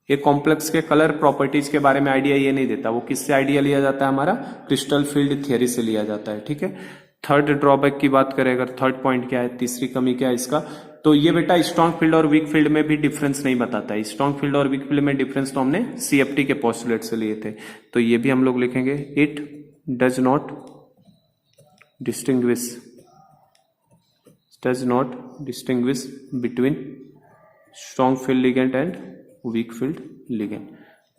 S1: ये कॉम्प्लेक्स के कलर प्रॉपर्टीज के बारे में आइडिया ये नहीं देता, वो किससे आइडिया लिया जाता है, हमारा क्रिस्टल फील्ड थियरी से लिया जाता है। ठीक है, थर्ड ड्रॉबैक की बात करें अगर, थर्ड पॉइंट क्या है, तीसरी कमी क्या है इसका, तो ये बेटा स्ट्रॉन्ग फील्ड और वीक फील्ड में भी डिफरेंस नहीं बताता है। स्ट्रॉन्ग फील्ड और वीक फील्ड में डिफरेंस तो हमने सीएफटी के पोस्टुलेट से लिए थे, तो ये भी हम लोग लिखेंगे, it does not distinguish between strong field ligand and week field ligand.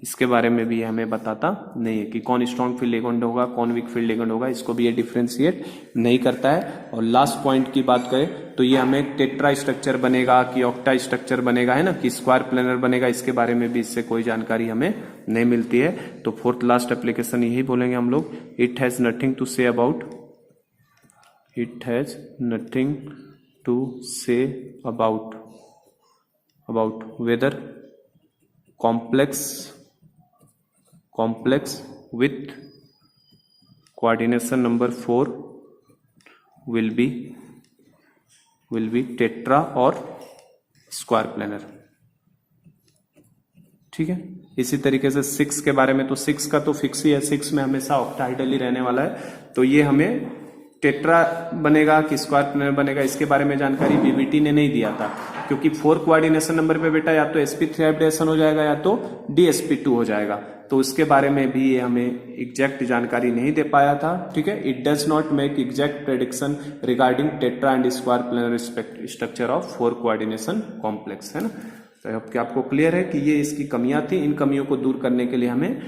S1: इसके बारे में भी हमें बताता नहीं है कि कौन स्ट्रॉन्ग फील्ड लिगेंड होगा, कौन वीक फील्ड लिगेंड होगा, इसको भी ये डिफ्रेंशिएट नहीं करता है। और लास्ट पॉइंट की बात करें तो ये हमें टेट्रा स्ट्रक्चर बनेगा कि ऑक्टा स्ट्रक्चर बनेगा, है ना, कि स्क्वायर प्लेनर बनेगा, इसके बारे में भी इससे कोई जानकारी हमें नहीं मिलती है। तो फोर्थ लास्ट एप्लीकेशन यही बोलेंगे हम लोग, it has nothing to say about whether complex with coordination number 4 will be tetra और स्क्वायर प्लेनर। ठीक है, इसी तरीके से 6 के बारे में, तो 6 का तो फिक्स ही है, 6 में हमेशा ऑक्टाहेड्रल ही रहने वाला है। तो ये हमें टेट्रा बनेगा कि स्क्वायर प्लेनर बनेगा, इसके बारे में जानकारी बीवीटी ने नहीं दिया था, क्योंकि 4 कोऑर्डिनेशन नंबर पे बेटा या तो sp3 हाइब्रिडेशन हो जाएगा या तो dsp2 हो जाएगा। तो उसके बारे में भी ये हमें एग्जैक्ट जानकारी नहीं दे पाया था। ठीक है, it does not make exact prediction regarding tetra and square planar structure of 4 coordination complex, है ना। तो अब क्या आपको क्लियर है कि ये इसकी कमियां थी, इन कमियों को दूर करने के लिए हमें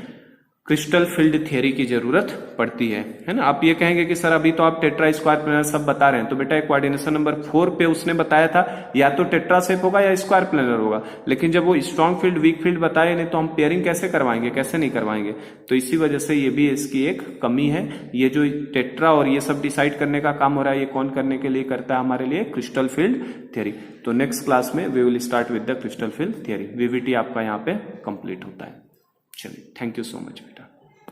S1: क्रिस्टल फील्ड थियरी की जरूरत पड़ती है ना। आप ये कहेंगे कि सर अभी तो आप टेट्रा स्क्वायर प्लेनर सब बता रहे हैं, तो बेटा कोऑर्डिनेशन नंबर 4 पे उसने बताया था या तो टेट्रा शेप होगा या स्क्वायर प्लेनर होगा, लेकिन जब वो स्ट्रॉन्ग फील्ड वीक फील्ड बताए नहीं तो हम पेयरिंग कैसे करवाएंगे, कैसे नहीं करवाएंगे। तो इसी वजह से ये भी इसकी एक कमी है। ये जो टेट्रा और ये सब डिसाइड करने का काम हो रहा है, ये कौन करने के लिए करता है, हमारे लिए क्रिस्टल फील्ड थियरी। तो नेक्स्ट क्लास में we will start with the crystal field theory. VBT आपका यहाँ पे कंप्लीट होता है। चलिए, थैंक यू सो मच बेटा।